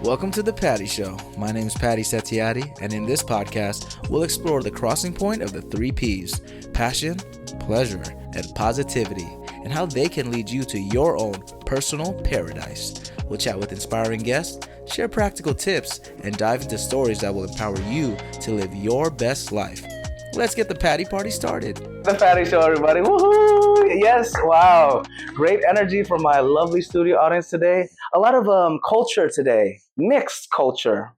Welcome to The Patty Show. My name is Patty Setiatti, and in this podcast, we'll explore the crossing point of the three P's: passion, pleasure, and positivity, and how they can lead you to your own personal paradise. We'll chat with inspiring guests, share practical tips, and dive into stories that will empower you to live your best life. Let's get the Patty Party started. The Patty Show, everybody. Woohoo! Yes, wow. Great energy from my lovely studio audience today. A lot of culture today. Mixed culture.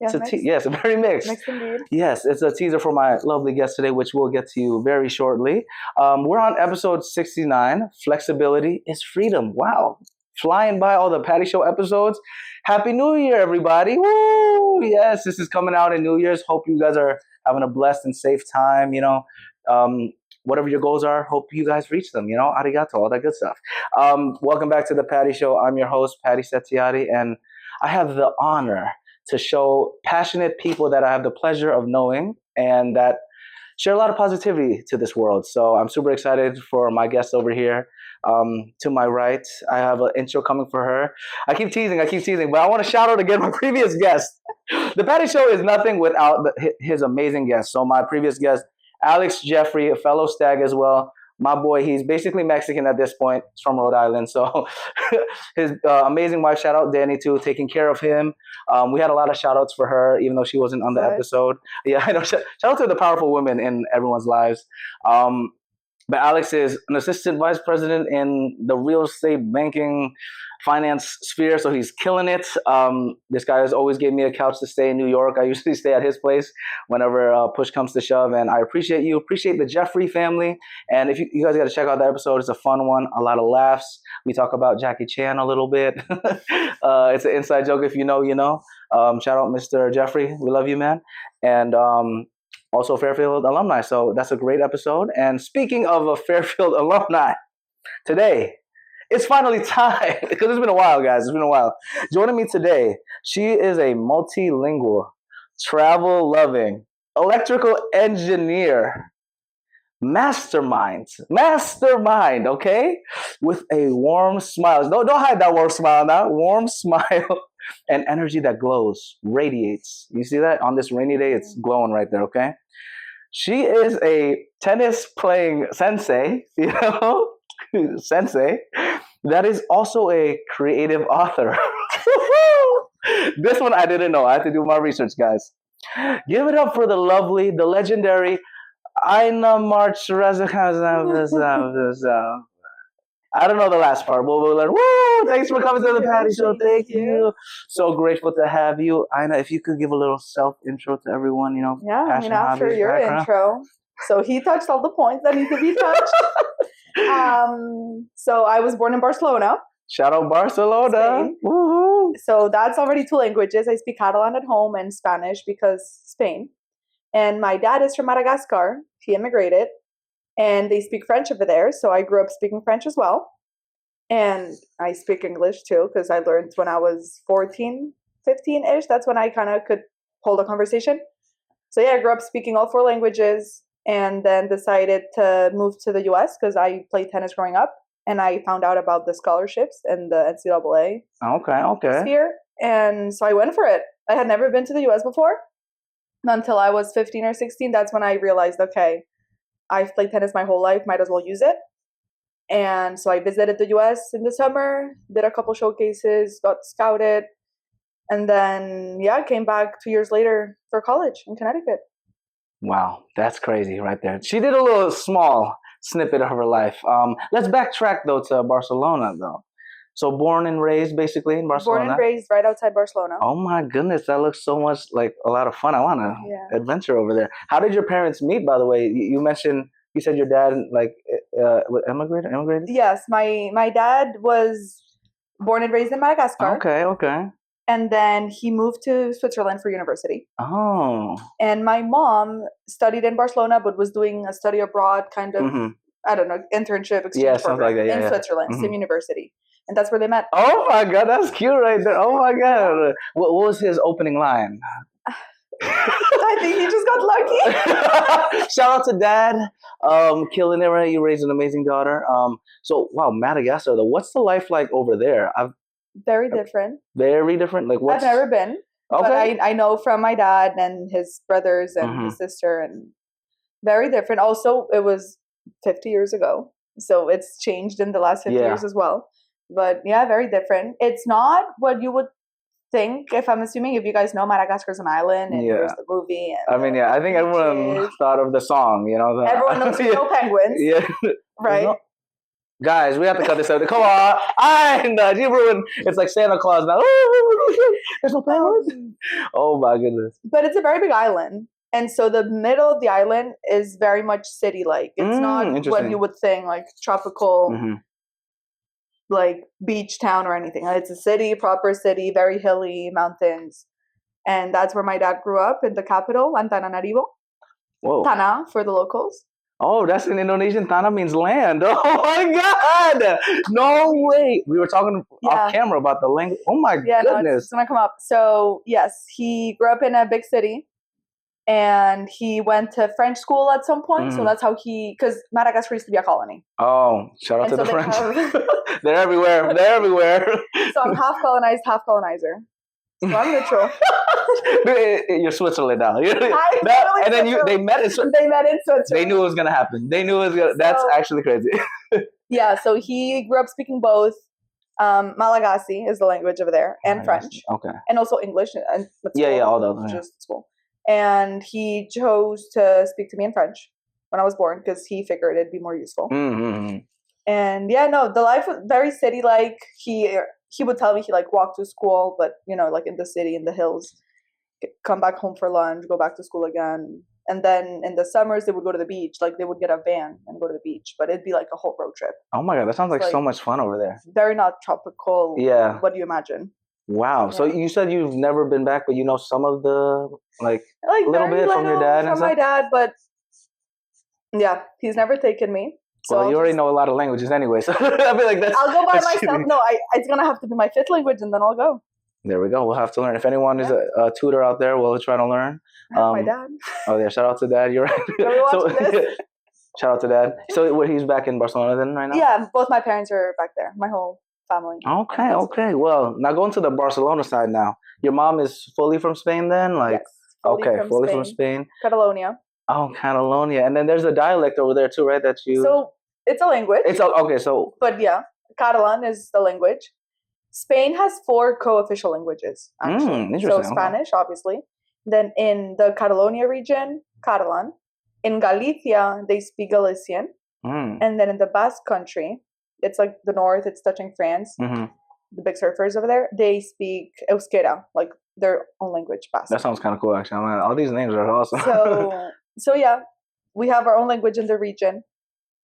Yeah, Yes, very mixed. Mixed indeed. Yes, it's a teaser for my lovely guest today, which we'll get to you very shortly. We're on episode 69. Flexibility is freedom. Wow. Flying by all the Patty Show episodes. Happy New Year, everybody. Woo! Yes, this is coming out in New Year's. Hope you guys are having a blessed and safe time, whatever your goals are, hope you guys reach them, arigato, all that good stuff. Welcome back to the Patty Show. I'm your host, Patty Setiatti, and I have the honor to show passionate people that I have the pleasure of knowing and that share a lot of positivity to this world. So I'm super excited for my guest over here. To my right, I have an intro coming for her. I keep teasing, but I want to shout out again my previous guest. The Patty Show is nothing without his amazing guest. So my previous guest, Alex Jeffrey, a fellow stag as well. My boy, he's basically Mexican at this point. He's from Rhode Island. So his amazing wife, shout out Danny too, taking care of him. We had a lot of shout outs for her, even though she wasn't on the episode. Yeah, I know. Shout out to the powerful women in everyone's lives. But Alex is an assistant vice president in the real estate banking finance sphere, so he's killing it. This guy has always gave me a couch to stay in New York. I usually stay at his place whenever push comes to shove, and I appreciate you. Appreciate the Jeffrey family. And if you guys got to check out that episode, it's a fun one, a lot of laughs. We talk about Jackie Chan a little bit. It's an inside joke. If you know, you know. Shout out Mr. Jeffrey. We love you, man. And also Fairfield alumni. So that's a great episode. And speaking of a Fairfield alumni, today, it's finally time, because it's been a while, guys. It's been a while. Joining me today, she is a multilingual, travel-loving, electrical engineer, mastermind, okay? With a warm smile. Don't hide that warm smile now. Warm smile and energy that glows, radiates. You see that? On this rainy day, it's glowing right there, okay? She is a tennis-playing sensei, sensei, that is also a creative author. This one I didn't know. I had to do my research, guys. Give it up for the lovely, the legendary Aina March. I don't know the last part, but we'll learn. Woo! Thanks for coming to the Patty Show. Thank you. So grateful to have you. Aina, if you could give a little self-intro to everyone, Yeah, passion, after hobbies, your background. Intro. So he touched all the points that need to be touched. So I was born in Barcelona. Shout out Barcelona. Spain. Woohoo. So that's already two languages. I speak Catalan at home and Spanish because Spain. And my dad is from Madagascar. He immigrated. And they speak French over there. So I grew up speaking French as well. And I speak English too, because I learned when I was 14, 15-ish. That's when I kind of could hold a conversation. So yeah, I grew up speaking all four languages and then decided to move to the US because I played tennis growing up. And I found out about the scholarships and the NCAA Okay. sphere. And so I went for it. I had never been to the US before until I was 15 or 16. That's when I realized, okay, I've played tennis my whole life, might as well use it. And so I visited the US in the summer, did a couple showcases, got scouted, and then, came back 2 years later for college in Connecticut. Wow, that's crazy right there. She did a little small snippet of her life. Let's backtrack, though, to Barcelona, though. So born and raised, basically, in Barcelona? Born and raised right outside Barcelona. Oh, my goodness. That looks so much like a lot of fun. I want to adventure over there. How did your parents meet, by the way? You mentioned, you said your dad, immigrated? Yes, my dad was born and raised in Madagascar. Okay. And then he moved to Switzerland for university. Oh. And my mom studied in Barcelona, but was doing a study abroad kind of, I don't know, internship, exchange program in Switzerland, same university. And that's where they met. Oh my God, that's cute right there. Oh my God. What was his opening line? I think he just got lucky. Shout out to Dad. Killing it, right? You raised an amazing daughter. So, wow, Madagascar, though. What's the life like over there? Very different. Very different. Like what's? I've never been. Okay. But I know from my dad and his brothers and his sister, and very different. Also, it was 50 years ago, so it's changed in the last 50 years as well. But yeah, very different. It's not what you would think. If I'm assuming, if you guys know, Madagascar is an island, and there's the movie. And I think everyone thought of the song. You know, everyone knows no penguins. Yeah, right. Guys, we have to cut this out. Come on, you ruined. It's like Santa Claus now. There's no penguins. Oh my goodness! But it's a very big island, and so the middle of the island is very much city-like. It's not what you would think, like tropical, like beach town or anything. It's a city, proper city, very hilly, mountains, and that's where my dad grew up in the capital, Antananarivo. Whoa. Tana for the locals. Oh, that's in Indonesian. Tana means land. Oh my God! No way. We were talking off camera about the language. Oh my goodness. No, it's gonna come up. So yes, he grew up in a big city, and he went to French school at some point. So that's how because Madagascar used to be a colony. Oh, shout out to the French. They're everywhere. They're everywhere. So I'm half colonized, half colonizer. So I'm neutral. You're Switzerland now. And then they met in Switzerland. They met in Switzerland. They knew it was gonna happen. They knew it was gonna. That's actually crazy. Yeah. So he grew up speaking both. Malagasy is the language over there, and French. Okay. And also English. And all those. Just school. And he chose to speak to me in French when I was born because he figured it'd be more useful. Mm-hmm. And the life was very city-like. He would tell me he like walked to school, but like in the city, in the hills, come back home for lunch, go back to school again. And then in the summers, they would go to the beach. Like they would get a van and go to the beach, but it'd be like a whole road trip. Oh my God, that sounds like so much fun over there. Very not tropical. Yeah. What do you imagine? Wow. Yeah. So you said you've never been back, but you know some of the like a little bit from your dad and stuff? From my dad, but yeah, he's never taken me. So well, you already know a lot of languages anyway, so I feel like that's... I'll go by myself. No, it's going to have to be my fifth language, and then I'll go. There we go. We'll have to learn. If anyone is a tutor out there, we'll try to learn. My dad. Oh, yeah. Shout out to Dad. You're right. Shout out to Dad. So he's back in Barcelona then right now? Yeah, both my parents are back there. My whole family. Okay. Well, now going to the Barcelona side now. Your mom is fully from Spain then? Like, yes. Fully from Spain. Catalonia. Oh, Catalonia. And then there's a dialect over there too, right? That you... So it's a language. But yeah, Catalan is the language. Spain has 4 co-official languages, actually. So Spanish, obviously. Then in the Catalonia region, Catalan. In Galicia, they speak Galician. And then in the Basque country, it's like the north, it's touching France. The big surfers over there, they speak Euskera, like their own language, Basque. That sounds kind of cool, actually. Man, all these names are awesome. So yeah, we have our own language in the region.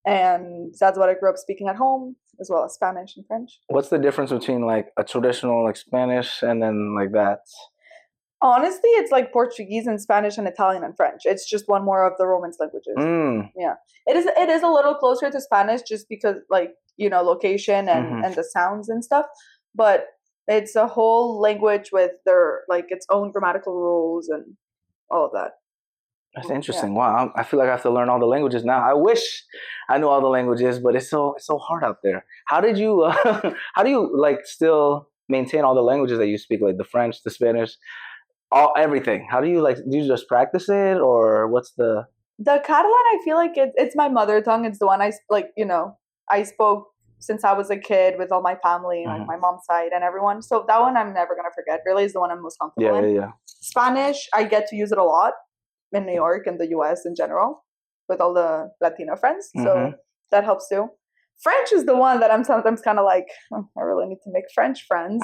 And that's what I grew up speaking at home, as well as Spanish and French. What's the difference between like a traditional like Spanish and then like that? Honestly, it's like Portuguese and Spanish and Italian and French. It's just one more of the Romance languages. Yeah, it is a little closer to Spanish just because like location and the sounds and stuff. But it's a whole language with their like its own grammatical rules and all of that. That's interesting. Yeah. Wow, I feel like I have to learn all the languages now. I wish I knew all the languages, but it's so hard out there. How did you how do you like still maintain all the languages that you speak, like the French, the Spanish, everything? How do you just practice it, or what's the Catalan? I feel like it's my mother tongue. It's the one I I spoke since I was a kid with all my family, like my mom's side and everyone. So that one I'm never gonna forget. Really, is the one I'm most comfortable in. Yeah. Spanish, I get to use it a lot in New York and the US in general with all the Latino friends. So that helps too. French is the one that I'm sometimes kind of like, I really need to make French friends.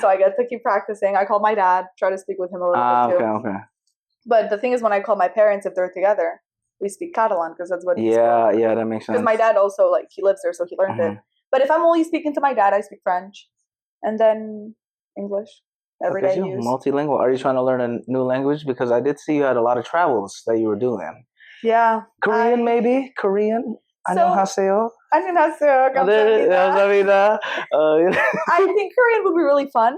So I get to keep practicing. I call my dad, try to speak with him a little bit too. Okay. But the thing is, when I call my parents, if they're together, we speak Catalan because that's what Yeah, that makes sense. Because my dad also, like, he lives there, so he learned it. But if I'm only speaking to my dad, I speak French. And then English. Everyday use. Multilingual. Are you trying to learn a new language? Because I did see you had a lot of travels that you were doing. Yeah. Korean, maybe? Korean? 안녕하세요. 안녕하세요. 감사합니다. I think Korean would be really fun,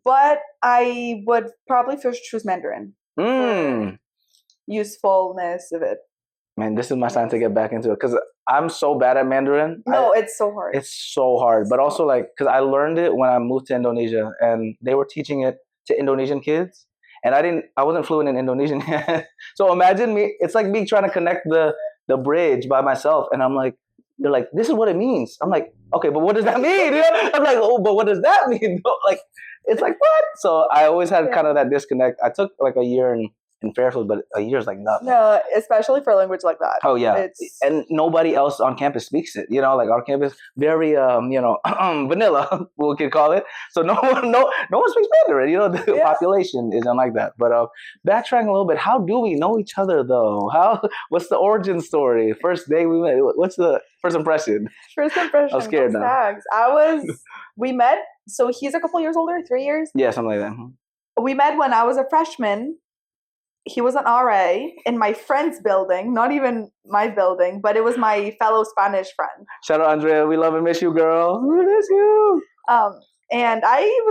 but I would probably first choose Mandarin. Usefulness of it. Man, this is my sign to get back into it because I'm so bad at Mandarin. No, it's so hard. It's so hard. But also, like, because I learned it when I moved to Indonesia and they were teaching it to Indonesian kids. And I wasn't fluent in Indonesian yet. So imagine me, it's like me trying to connect the bridge by myself. And I'm like, they're like, this is what it means. I'm like, okay, but what does that mean? You know? I'm like, oh, but what does that mean? Like, it's like, what? So I always had kind of that disconnect. I took like a year in Fairfield, but a year is like nothing. No, especially for a language like that. Oh yeah, and nobody else on campus speaks it. You know, like our campus very vanilla, we could call it. So no one speaks Mandarin. You know, the population isn't like that. But backtracking a little bit, how do we know each other though? What's the origin story? First day we met. What's the first impression? First impression. I'm scared now. We met. So he's a couple years older, 3 years. Yeah, something like that. We met when I was a freshman. He was an RA in my friend's building, not even my building, but it was my fellow Spanish friend. Shout out, Andrea. We love and miss you, girl. We miss you. And I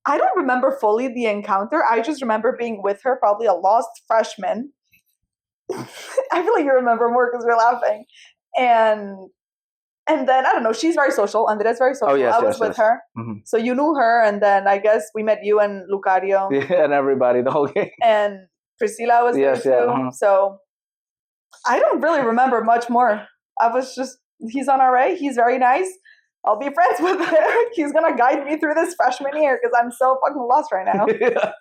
don't remember fully the encounter. I just remember being with her, probably a lost freshman. I feel like you remember more because we're laughing. And then, I don't know, she's very social. Andrea's very social. Oh, yes, I was with her. Mm-hmm. So you knew her. And then I guess we met you and Lucario. Yeah, and everybody, the whole gang. And Priscilla was there too. Uh-huh. So I don't really remember much more. I was just, he's on RA. He's very nice. I'll be friends with him. He's going to guide me through this freshman year because I'm so fucking lost right now. Yeah.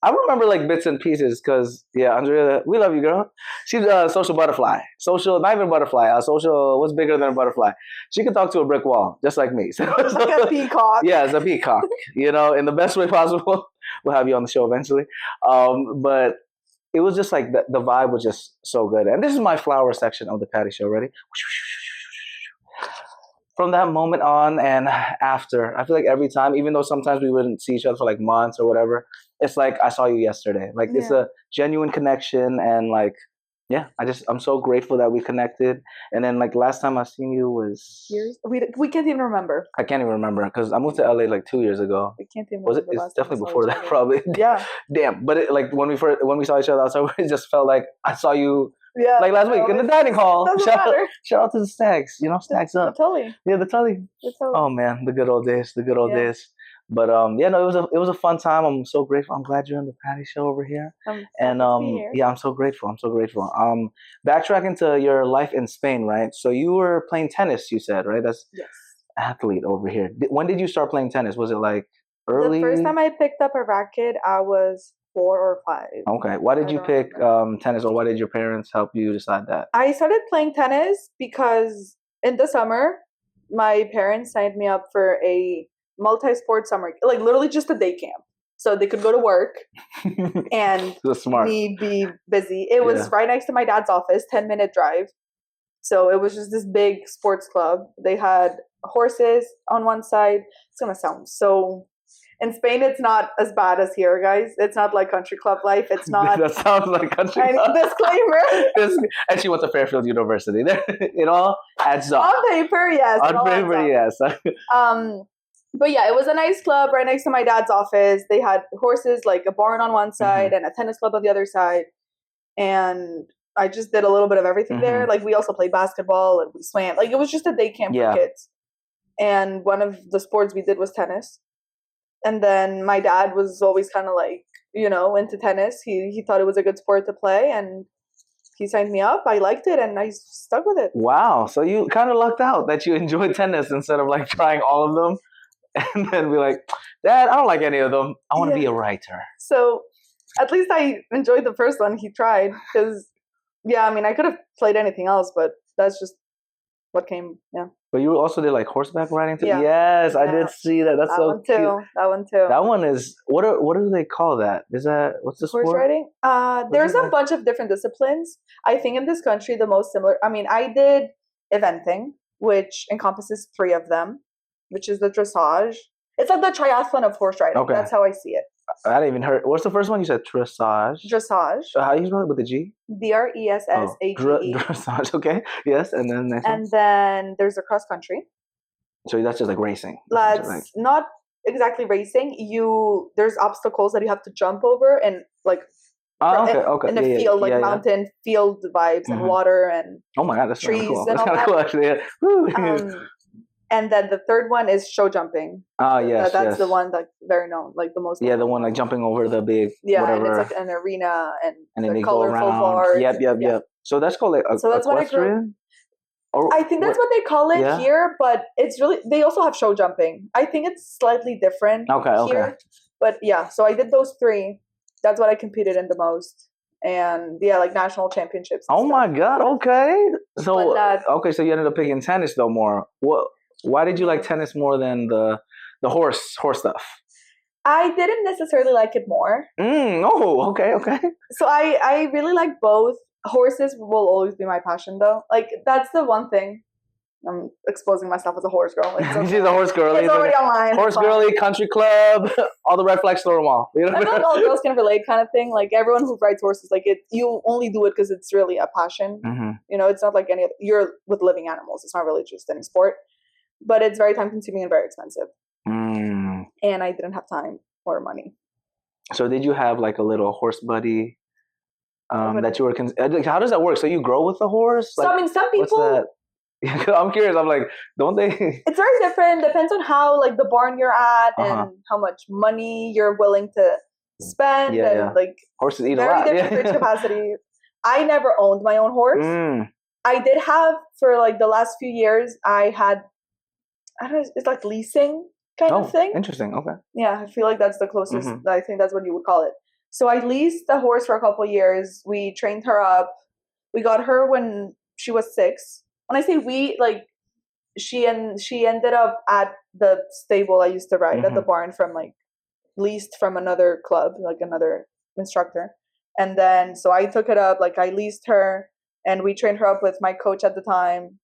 I remember like bits and pieces because, yeah, Andrea, we love you, girl. She's a social butterfly. Social, not even butterfly. Social, what's bigger than a butterfly? She can talk to a brick wall, just like me. Like a peacock. Yeah, it's a peacock, you know, in the best way possible. We'll have you on the show eventually. But it was just like the vibe was just so good. And this is my flower section of the Patty Show. Ready? From that moment on and after, I feel like every time, even though sometimes we wouldn't see each other for like months or whatever, it's like I saw you yesterday. Like it's a genuine connection, and like, yeah, I'm so grateful that we connected. And then like last time I seen you was years. We can't even remember. I can't even remember because I moved to LA like 2 years ago. We can't even remember. It's definitely before that, probably. Yeah. Damn. But it, like when we saw each other outside, it just felt like I saw you. Yeah, like last week in the dining hall. Shout out to the Stags. You know, Stags up. The Tully. Yeah, the Tully. Oh man, the good old days. The good old days. But yeah, no, it was a fun time. I'm so grateful. I'm glad you're on the Patty Show over here. And yeah, I'm so grateful. Backtracking to your life in Spain, right? So you were playing tennis, you said, right? That's athlete over here. When did you start playing tennis? Was it like early? The first time I picked up a racket, I was 4 or 5. Okay. Why did you pick tennis, or why did your parents help you decide that? I started playing tennis because in the summer, my parents signed me up for a multi-sport summer, like literally just a day camp. So they could go to work and be busy. It was right next to my dad's office, 10-minute drive. So it was just this big sports club. They had horses on one side. It's going to sound so... In Spain, it's not as bad as here, guys. It's not like country club life. It's not... That sounds like country club. Disclaimer. And she went to Fairfield University. It all adds up. On paper, yes. On paper, yes. But yeah, it was a nice club right next to my dad's office. They had horses, like a barn on one side and a tennis club on the other side. And I just did a little bit of everything there. Like we also played basketball and we swam. Like it was just a day camp for kids. And one of the sports we did was tennis. And then my dad was always kind of like, you know, into tennis. He thought it was a good sport to play, and he signed me up. I liked it, and I stuck with it. Wow. So you kind of lucked out that you enjoyed tennis instead of like trying all of them and then be like, Dad, I don't like any of them. I want to be a writer. So at least I enjoyed the first one he tried because, I mean, I could have played anything else, but that's just what came, But you also did like horseback riding too? Yes, I did see that. That's so cute. That one too. That one is, what do they call that? Is that, what's the sport? Horse riding? There's a bunch of different disciplines. I think in this country, the most similar, I mean, I did eventing, which encompasses 3 of them, which is the dressage. It's like the triathlon of horse riding. Okay. That's how I see it. I hadn't even heard. What's the first one? You said dressage. Dressage. How do you spell it with a G? DRESSAGE. Dressage. Okay. Yes, and then next one. Then there's a cross country. So that's just like racing. That's not exactly racing. There's obstacles that you have to jump over, and like Oh, okay. In a field, like mountain field vibes and water and oh my God, that's trees cool. and That's all kind of that. cool, actually. Yeah. And then the third one is show jumping. Yes, that's the one that's very known, like the most. Yeah, the one like jumping over the big whatever. And it's like an arena and then the they go colorful around. bars. Yep. So that's called like so that's equestrian? I think that's what they call it here, but it's really, they also have show jumping. I think it's slightly different here. But yeah, so I did those three. That's what I competed in the most. And yeah, like national championships. Oh my God, okay. So so you ended up picking tennis though more. Why did you like tennis more than the horse stuff? I didn't necessarily like it more. Okay. So I really like both. Horses will always be my passion though. Like that's the one thing. I'm exposing myself as a horse girl. She's a horse girly. It's already online. Horse girly, country club, all the red flags, throw them all. You know? I feel like all girls can relate, kind of thing. Like everyone who rides horses, like you only do it because it's really a passion. You know, it's not like you're with living animals. It's not really just any sport, but it's very time consuming and very expensive. And I didn't have time or money. So did you have like a little horse buddy that you were? How does that work? So you grow with the horse? So like, I mean, some people. I'm curious. I'm like, don't they? It's very different. Depends on how like the barn you're at and how much money you're willing to spend. Like horses eat a lot. Very different capacity. I never owned my own horse. I did have for like the last few years. I don't know. It's like leasing kind of thing. Interesting. Okay. Yeah, I feel like that's the closest. I think that's what you would call it. So I leased the horse for a couple of years. We trained her up. We got her when she was 6. When I say we, like she ended up at the stable I used to ride at the barn from like leased from another club, like another instructor. And then so I took it up, like I leased her and we trained her up with my coach at the time.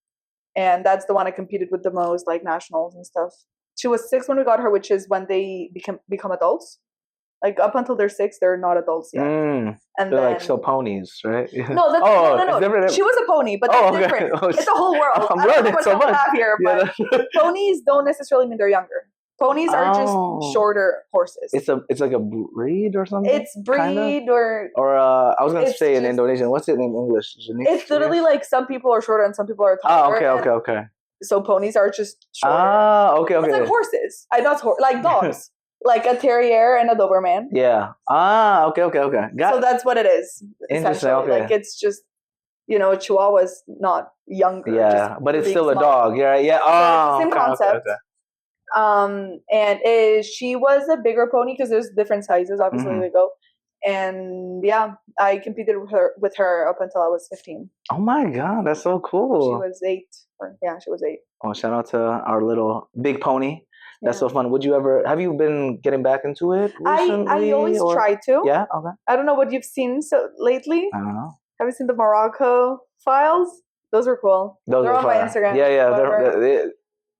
And that's the one I competed with the most, like nationals and stuff. She was 6 when we got her, which is when they become adults. Like up until they're 6, they're not adults yet. And they're like still ponies, right? No, no. She was a pony, but that's different. It's a whole world. I'm learning so much here, but ponies don't necessarily mean they're younger. Ponies are just shorter horses. It's like a breed or something. It's breed or I was gonna say in Indonesian. What's it in English? It's literally like some people are shorter and some people are taller. Okay. So ponies are just shorter. Okay. It's like horses. Like dogs. Like a terrier and a Doberman. Yeah. Okay. So that's what it is. Interesting. Okay. Like it's just, a Chihuahua's not younger. Yeah, but it's still a dog. Yeah. So same concept. Okay. And she was a bigger pony because there's different sizes. Obviously, they go. And yeah, I competed with her up until I was 15. Oh my God, that's so cool. She was 8. She was 8. Oh, shout out to our little big pony. That's so fun. Have you been getting back into it recently? I always try to. Yeah? Okay. I don't know what you've seen lately. I don't know. Have you seen the Morocco files? Those were cool. They're on my Instagram. Yeah.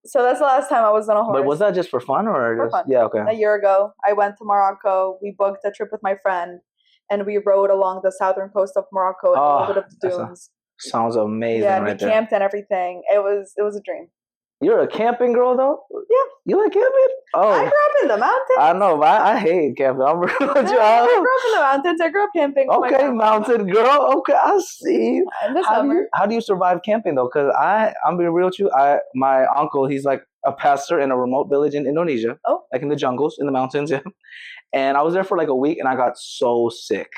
So that's the last time I was on a horse. But was that just for fun or for fun? Yeah, okay. A year ago, I went to Morocco. We booked a trip with my friend, and we rode along the southern coast of Morocco and a little bit of the dunes. Sounds amazing. Yeah, we camped and everything. It was a dream. You're a camping girl, though? Yeah. You like camping? Oh. I grew up in the mountains. I know, but I hate camping. I grew up in the mountains. I grew up camping. Okay, mountain girl. Okay, I see. In the summer. How do you survive camping, though? Because I'm being real with you. My uncle, he's like a pastor in a remote village in Indonesia. Oh. Like in the jungles, in the mountains, yeah. And I was there for like a week, and I got so sick.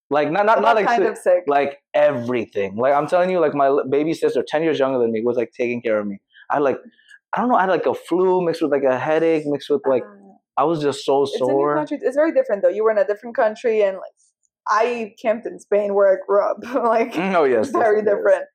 Like, not like kind of sick. Like everything. Like, I'm telling you, like my baby sister, 10 years younger than me, was like taking care of me. I had like a flu mixed with like a headache mixed with like, I was just so sore. It's a new country. It's very different though. You were in a different country and like, I camped in Spain where I grew up. Like, very different.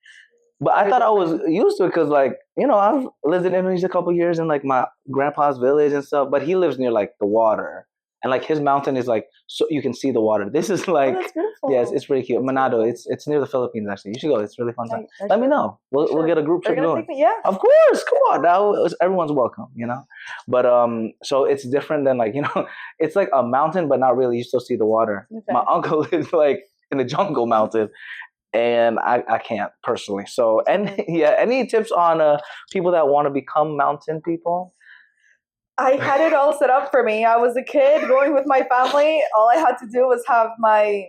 But I thought I was used to it because like, I've lived in Indonesia a couple of years in like my grandpa's village and stuff, but he lives near like the water. And like his mountain is like, so you can see the water. This is like, that's beautiful. Yes, it's pretty cute. Manado, it's near the Philippines actually. You should go. It's really fun time. Let me know. We'll get a group trip going. Yeah, of course. Come on, now everyone's welcome. But so it's different than like it's like a mountain, but not really. You still see the water. Okay. My uncle is like in the jungle mountain, and I can't personally. So any tips on people that want to become mountain people? I had it all set up for me. I was a kid going with my family. All I had to do was have my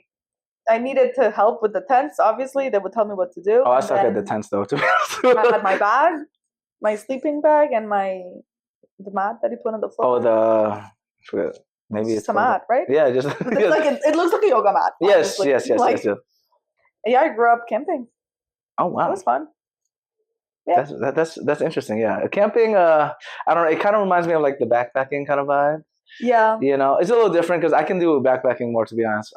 I needed to help with the tents. Obviously, they would tell me what to do. Oh, I suck at the tents though. To be honest. I had my bag, my sleeping bag, and the mat that you put on the floor. Maybe it's a mat, right? Yeah, just it's like it looks like a yoga mat. Yes. Yeah, I grew up camping. Oh wow, it was fun. Yeah, that's interesting. Yeah, camping. I don't know. It kind of reminds me of like the backpacking kind of vibe. Yeah, it's a little different because I can do backpacking more, to be honest.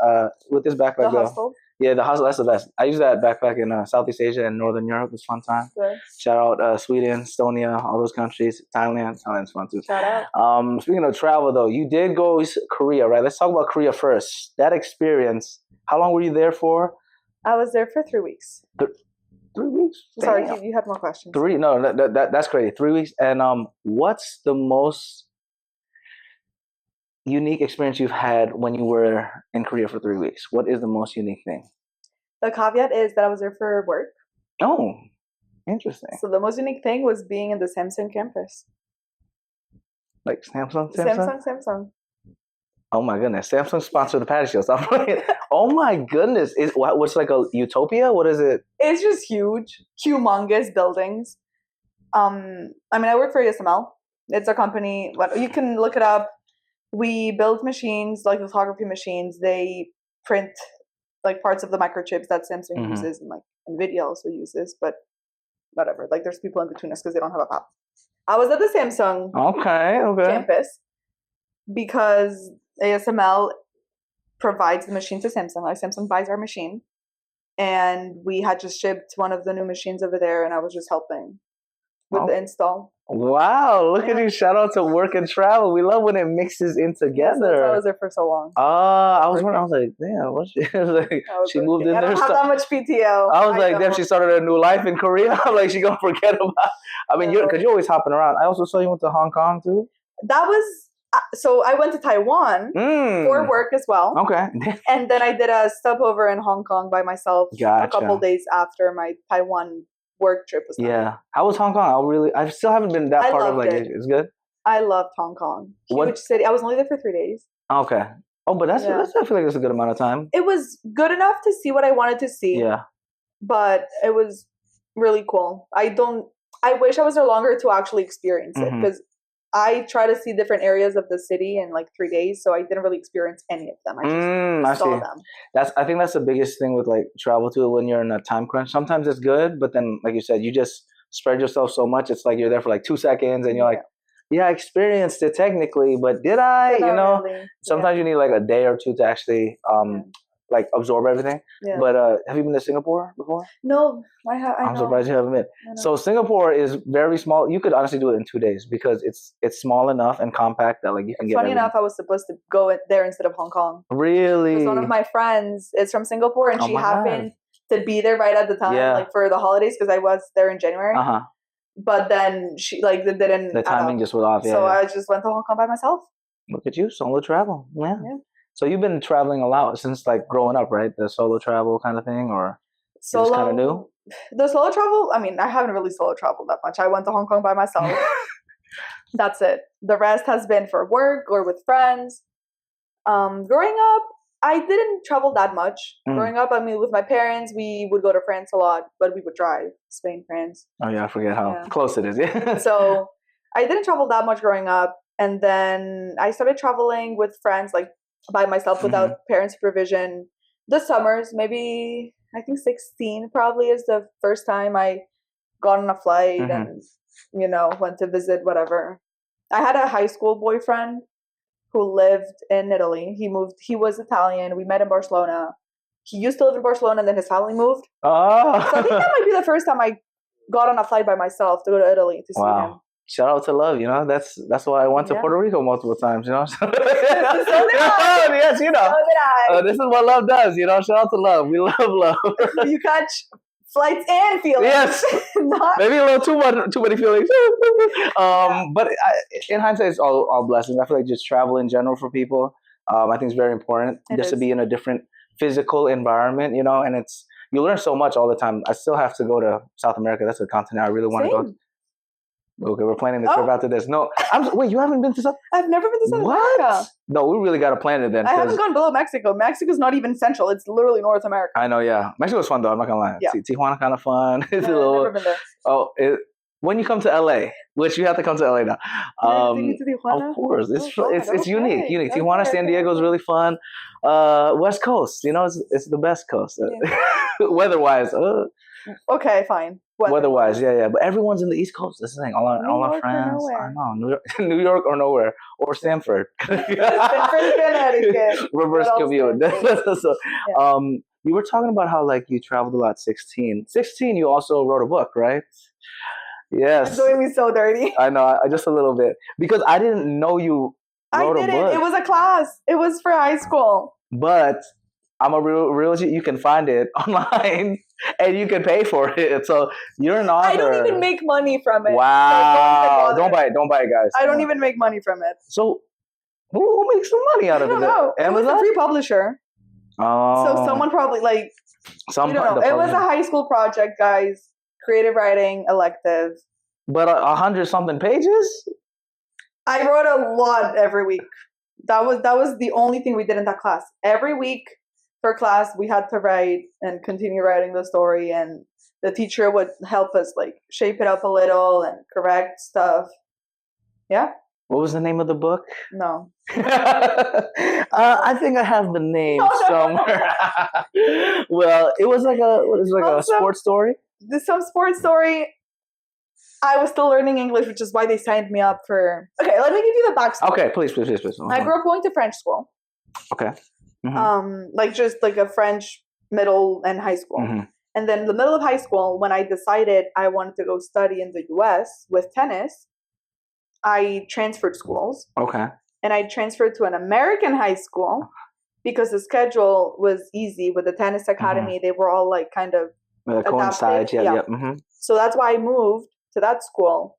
With this backpack the hostel. Yeah, the hostel, that's the best. I use that backpack in Southeast Asia and Northern Europe. It's a fun time. Good. Shout out Sweden, Estonia, all those countries. Thailand's fun too. Shout out. Speaking of travel, though, you did go Korea, right? Let's talk about Korea first. That experience, how long were you there for? I was there for 3 weeks. 3 weeks? Sorry, you had more questions. No, that's crazy. 3 weeks. And what's the most unique experience you've had when you were in Korea for 3 weeks? What is the most unique thing? The caveat is that I was there for work. Oh, interesting. So the most unique thing was being in the Samsung campus. Like Samsung? Samsung. Oh my goodness. Samsung sponsored the Patty Show. Stop playing. Oh my goodness. What's like a utopia? What is it? It's just huge, humongous buildings. I work for ASML. It's a company. You can look it up. We build machines, like lithography machines. They print like parts of the microchips that Samsung uses, and like Nvidia also uses, but whatever. Like there's people in between us because they don't have a pop. I was at the Samsung campus because ASML provides the machine to Samsung. Like Samsung buys our machine, and we had just shipped one of the new machines over there, and I was just helping with the install. Wow, look at you. Shout out to work and travel. We love when it mixes in together. I was there for so long. I was wondering, I was like, damn, what's she? She moved in there. I don't have that much PTO. I was like, damn, she started a new life in Korea. I'm like, she gonna forget about. Because you're always hopping around. I also saw you went to Hong Kong too. That was so. I went to Taiwan for work as well. Okay. And then I did a stopover in Hong Kong by myself a couple days after my Taiwan work trip was done. Yeah. How was Hong Kong? I still haven't been that part of like it. It's good. I loved Hong Kong. Huge city. I was only there for 3 days. Okay. Oh, but that's I feel like that's a good amount of time. It was good enough to see what I wanted to see. Yeah. But it was really cool. I wish I was there longer to actually experience it, because I try to see different areas of the city in like 3 days, so I didn't really experience any of them. I just saw them. I think that's the biggest thing with like travel too. When you're in a time crunch, sometimes it's good, but then like you said, you just spread yourself so much. It's like you're there for like 2 seconds, and you're like, yeah, I experienced it technically, but did I? Really. Sometimes you need like a day or two to actually like absorb everything. Yeah. But have you been to Singapore before? No, I'm surprised you haven't been. So Singapore is very small. You could honestly do it in 2 days because it's small enough and compact that like you can get. Funny enough, I was supposed to go there instead of Hong Kong. Really? Because one of my friends is from Singapore, and she happened to be there right at the time, like for the holidays, because I was there in January. But then she like didn't. The timing just went off. Yeah. So I just went to Hong Kong by myself. Look at you, solo travel. Yeah. So you've been traveling a lot since like growing up, right? The solo travel kind of thing, or solo kind of new? The solo travel, I haven't really solo traveled that much. I went to Hong Kong by myself. That's it. The rest has been for work or with friends. Growing up, I didn't travel that much. Growing up, with my parents, we would go to France a lot, but we would drive Spain, France. Oh yeah, I forget how close it is. Yeah. So I didn't travel that much growing up, and then I started traveling with friends, like by myself without parent supervision. The summers, maybe I think 16 probably is the first time I got on a flight and went to visit whatever. I had a high school boyfriend who lived in Italy. He was Italian. We met in Barcelona. He used to live in Barcelona, and then his family moved. Oh. So I think that might be the first time I got on a flight by myself to go to Italy to see him. Shout out to love, that's why I went to Puerto Rico multiple times, So did I. Yes, So did I. This is what love does, shout out to love. We love love. You catch flights and feelings. Yes. Maybe a little too many feelings. But in hindsight, it's all blessings. I feel like just travel in general for people, I think is very important. To be in a different physical environment, and you learn so much all the time. I still have to go to South America. That's a continent I really want to go to. Okay, we're planning the trip after this. No, wait, you haven't been to South? I've never been to South What? America. No, we really got to plan it then. I haven't gone below Mexico. Mexico's not even central. It's literally North America. I know, yeah. Mexico's fun though. I'm not gonna lie. Yeah. Tijuana kind of fun. It's I've never been there. Oh, when you come to LA, which you have to come to LA now. Take me to Tijuana? Of course, it's unique. Okay. Tijuana, San Diego is really fun. West Coast, it's the best coast. Yeah. Weather-wise, okay, fine. Weather-wise, yeah. But everyone's in the East Coast. That's the thing. All our friends. I know. New York or nowhere. Or Stanford. Stanford, Connecticut. Reverse commute. So, yeah. You were talking about how like you traveled a lot. 16. You also wrote a book, right? Yes. You're doing me so dirty. I know. Just a little bit because I didn't know you wrote a book. It was a class. It was for high school. But I'm a real you can find it online and you can pay for it. So you're an author. I don't even make money from it. Wow. Don't buy it, guys. I don't even make money from it. So who makes some money out of it? I don't know. Amazon? It was a free publisher. Oh. So someone probably we don't know. It was a high school project, guys. Creative writing elective. But 100-something pages? I wrote a lot every week. That was the only thing we did in that class. Every week for class, we had to write and continue writing the story, and the teacher would help us like shape it up a little and correct stuff. Yeah. What was the name of the book? No. I think I have the name somewhere. Well, it was like a sports story. Some sports story. I was still learning English, which is why they signed me up for. Okay, let me give you the backstory. Okay, please. I grew up going to French school. Okay. Mm-hmm. Just like a French middle and high school. Mm-hmm. And then in the middle of high school, when I decided I wanted to go study in the US with tennis, I transferred schools. Okay. And I transferred to an American high school because the schedule was easy with the tennis academy. Mm-hmm. They were all like kind of coincide. Yeah. Mm-hmm. So that's why I moved to that school.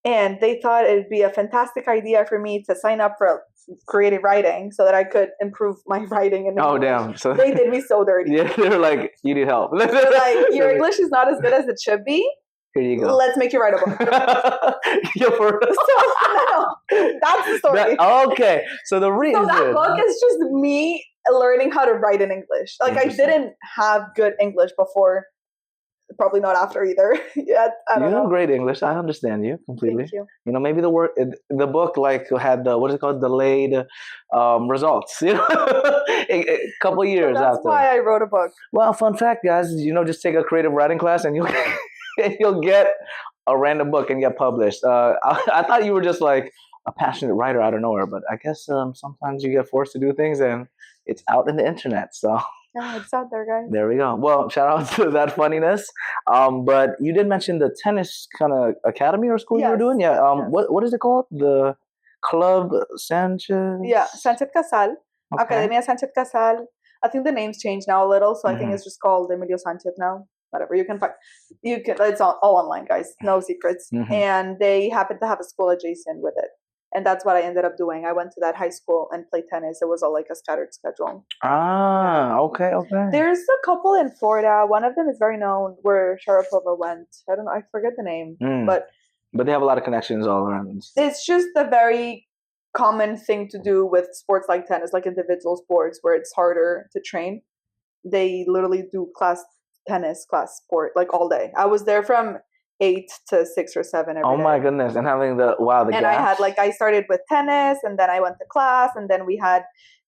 And they thought it'd be a fantastic idea for me to sign up for creative writing so that I could improve my writing. And oh, damn. So they did me so dirty. Yeah, they were like, you need help. They're like, your English is not as good as it should be. Here you go. Let's make you write a book. Yeah, for real. So, that's the story. Okay. So the reason. So that book is just me learning how to write in English. Like, I didn't have good English before. Probably not after either. Yeah, I don't know. You have great English. I understand you completely. Thank you. Maybe the book like had what is it called, delayed results. A couple years so that's after. Why I wrote a book. Well, fun fact, guys. Just take a creative writing class and you'll get a random book and get published. I thought you were just like a passionate writer out of nowhere, but I guess sometimes you get forced to do things and it's out in the internet. So. Yeah, it's out there, guys. There we go. Well, shout out to that funniness. But you did mention the tennis kind of academy or school you were doing. Yeah. Yes. What is it called? The Club Sanchez. Yeah, Sanchez Casal. Okay. Academia Sanchez Casal. I think the name's changed now a little, so I think it's just called Emilio Sanchez now. Whatever you can find, it's all online, guys. No secrets. Mm-hmm. And they happen to have a school adjacent with it. And that's what I ended up doing. I went to that high school and played tennis. It was all like a scattered schedule. Ah, okay. There's a couple in Florida. One of them is very known where Sharapova went. I don't know. I forget the name. But they have a lot of connections all around. It's just a very common thing to do with sports like tennis, like individual sports where it's harder to train. They literally do tennis class sport like all day. I was there from 8 to 6 or 7 every day. Oh my goodness. And having the and gaps. I started with tennis and then I went to class and then we had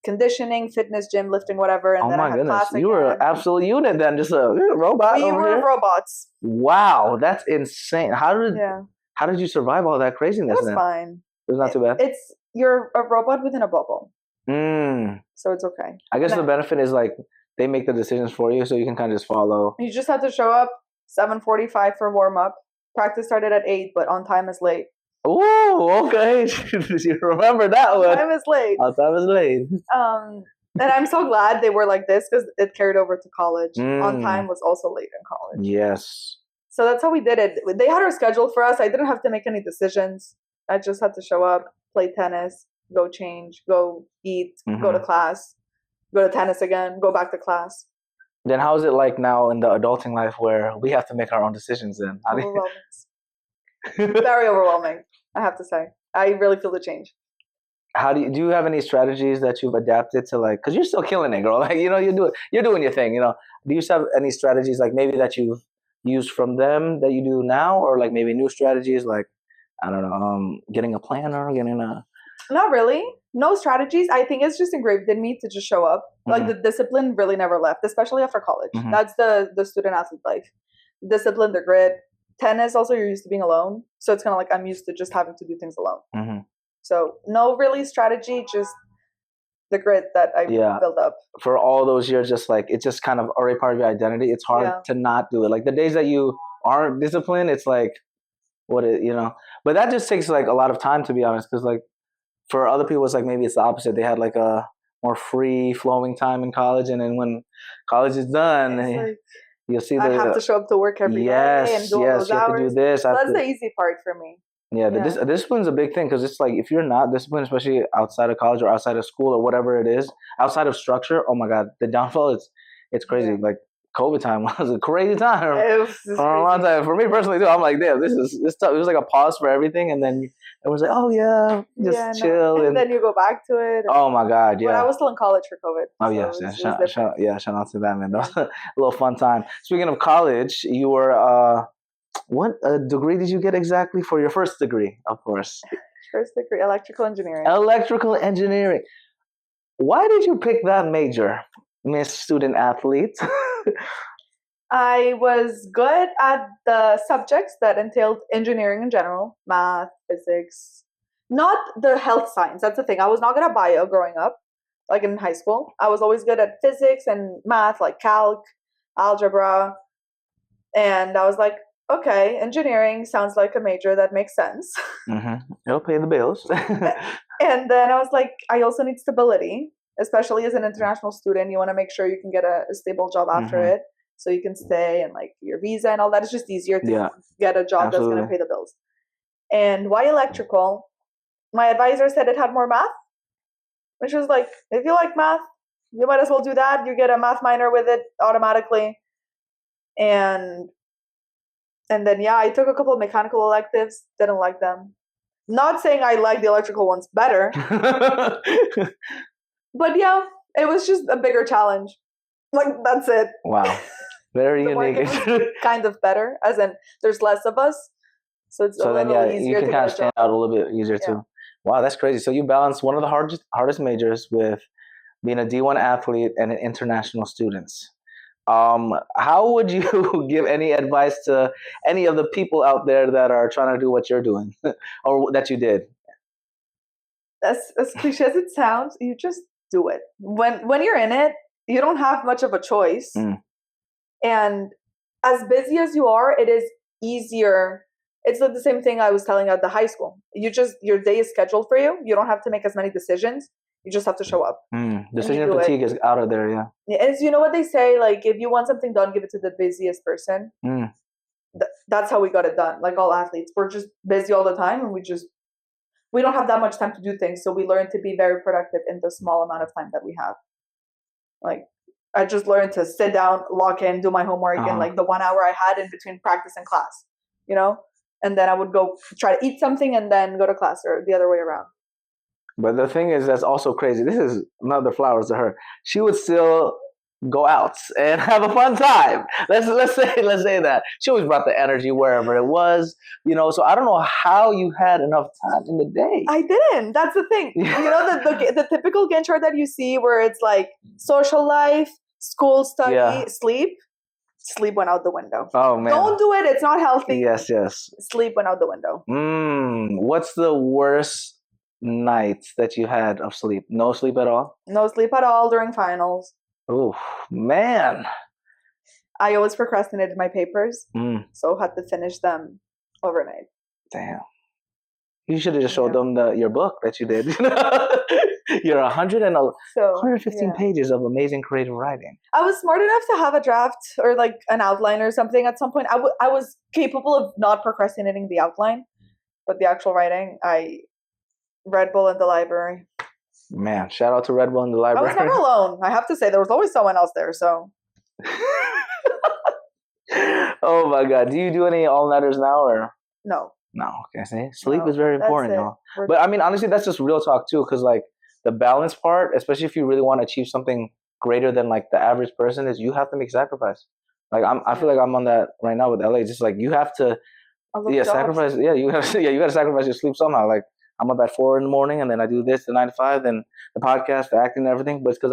conditioning, fitness, gym, lifting, whatever. And then I had class again. You were an absolute unit then, just a robot. We were robots. Wow, that's insane. How did you survive all that craziness? It was fine. It was not too bad? You're a robot within a bubble. So it's okay. I guess the benefit is like they make the decisions for you so you can kind of just follow. You just have to show up 7:45 for warm-up. Practice started at 8, but on time is late. Oh, okay. You remember that one. On time is late. On time is late. And I'm so glad they were like this because it carried over to college. On time was also late in college. Yes. So that's how we did it. They had our schedule for us. I didn't have to make any decisions. I just had to show up, play tennis, go change, go eat, go to class, go to tennis again, go back to class. Then how is it like now in the adulting life where we have to make our own decisions then? Very overwhelming, I have to say. I really feel the change. How do you have any strategies that you've adapted to, like, because you're still killing it, girl. Like, you're doing your thing. Do you have any strategies like maybe that you've used from them that you do now, or like maybe new strategies like, I don't know, getting a planner, getting a. Not really. No strategies. I think it's just engraved in me to just show up. Like the discipline really never left, especially after college. That's the student athlete life. Discipline, the grit. Tennis also, you're used to being alone, so it's kind of like I'm used to just having to do things alone. So no really strategy, just the grit that I built up for all those years. Just like it's just kind of already part of your identity. It's hard to not do it. Like the days that you aren't disciplined, it's like what it But that just takes like a lot of time, to be honest, because like for other people, it's like maybe it's the opposite. They had like a more free flowing time in college, and then when college is done, like, you'll see I have to show up to work every day and do all those hours. To do this. So that's the easy part for me. Yeah, discipline's a big thing, because it's like if you're not disciplined, especially outside of college or outside of school or whatever it is, outside of structure, oh my God, the downfall it's crazy. Like COVID time was a crazy time for a long time. For me personally too, I'm like, damn, this tough. It was like a pause for everything, and then it was like, oh yeah, just chill, and then you go back to it. Oh my God, yeah. But I was still in college for COVID. Oh yes, shout out to that, man. That was a little fun time. Speaking of college, you were what degree did you get exactly for your first degree? Of course. First degree, electrical engineering. Electrical engineering. Why did you pick that major, Miss Student Athlete? I was good at the subjects that entailed engineering in general, math, physics, not the health science. That's the thing. I was not good at bio growing up, like in high school. I was always good at physics and math, like calc, algebra. And I was like, okay, engineering sounds like a major that makes sense. It'll pay the bills. And then I was like, I also need stability, especially as an international student. You want to make sure you can get a stable job after it, so you can stay, and like your visa and all that. It's just easier to get a job that's going to pay the bills. And why electrical? My advisor said it had more math, which was like, if you like math, you might as well do that. You get a math minor with it automatically. And then, I took a couple of mechanical electives, didn't like them. Not saying I like the electrical ones better. But it was just a bigger challenge. Like, that's it. Wow. Very unique. Kind of better, as in there's less of us. So it's a little easier you can kind of stand out a little bit easier too. Wow, that's crazy. So you balance one of the hardest majors with being a D1 athlete and an international students. How would you give any advice to any of the people out there that are trying to do what you're doing or that you did? As cliche as it sounds, you just do it. When you're in it, you don't have much of a choice. And as busy as you are, it is easier. It's like the same thing I was telling at the high school. Your day is scheduled for you. You don't have to make as many decisions. You just have to show up. Decision fatigue is out of there, As you know what they say, like if you want something done, give it to the busiest person. That's how we got it done. Like all athletes, we're just busy all the time, and we don't have that much time to do things. So we learn to be very productive in the small amount of time that we have. Like I just learned to sit down, lock in, do my homework in like the 1 hour I had in between practice and class, and then I would go try to eat something and then go to class, or the other way around. But the thing is, that's also crazy. This is another flowers to her. She would still go out and have a fun time. Let's say that she always brought the energy wherever it was. So I don't know how you had enough time in the day. I didn't. That's the thing. The typical Gantt chart that you see, where it's like social life, school, study, sleep. Sleep went out the window. Oh man! Don't do it. It's not healthy. Yes. Sleep went out the window. What's the worst nights that you had of sleep? No sleep at all? No sleep at all during finals. Oh man. I always procrastinated my papers, so had to finish them overnight. Damn. You should have just showed them your book that you did. You're 115 pages of amazing creative writing. I was smart enough to have a draft or like an outline or something at some point. I was capable of not procrastinating the outline, but the actual writing, Red Bull in the library. Man, shout out to Red Bull in the library. I was never alone. I have to say, there was always someone else there. So. Oh my God! Do you do any all-nighters now, or? No. No, okay. See, sleep No, is very that's important, it. y'all. But I mean, honestly, that's just real talk too, because like the balance part, especially if you really want to achieve something greater than like the average person, is you have to make sacrifice. Like I feel like I'm on that right now with LA. Just like you have to, sacrifice. Yeah, you have, you got to sacrifice your sleep somehow. Like I'm up at 4 a.m, and then I do this, the 9 to 5, then the podcast, the acting, and everything. But it's because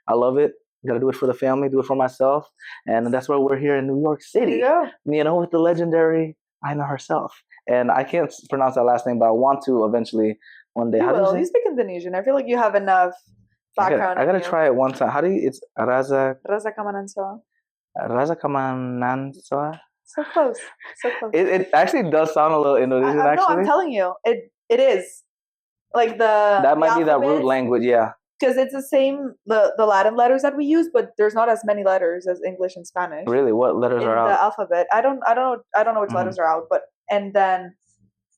I love it. Got to do it for the family, do it for myself, and that's why we're here in New York City. You know, with the legendary Ina herself. And I can't pronounce that last name, but I want to eventually one day. You How will. do you You speak Indonesian. I feel like you have enough background. I gotta try it one time. How do you? It's Raza Kamanansoa. Kamanansoa. So close. So close. It actually does sound a little Indonesian. No, actually, I'm telling you, it is like that might be that root language. Yeah. Because it's the same the Latin letters that we use, but there's not as many letters as English and Spanish. Really, what letters are out? The alphabet. I don't know which letters are out, but and then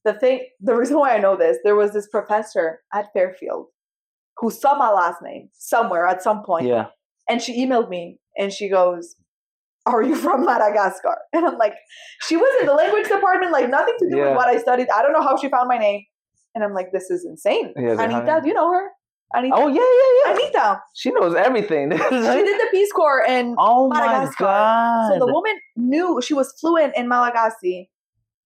the reason why I know this, there was this professor at Fairfield who saw my last name somewhere at some point. Yeah. And she emailed me and she goes, "Are you from Madagascar?" And I'm like, she was in the language department, like nothing to do with what I studied. I don't know how she found my name. And I'm like, this is insane. Anita, do you know her? Anita. Oh yeah. Anita. She knows everything. She did the Peace Corps in Madagascar. My God. So the woman knew, she was fluent in Malagasy.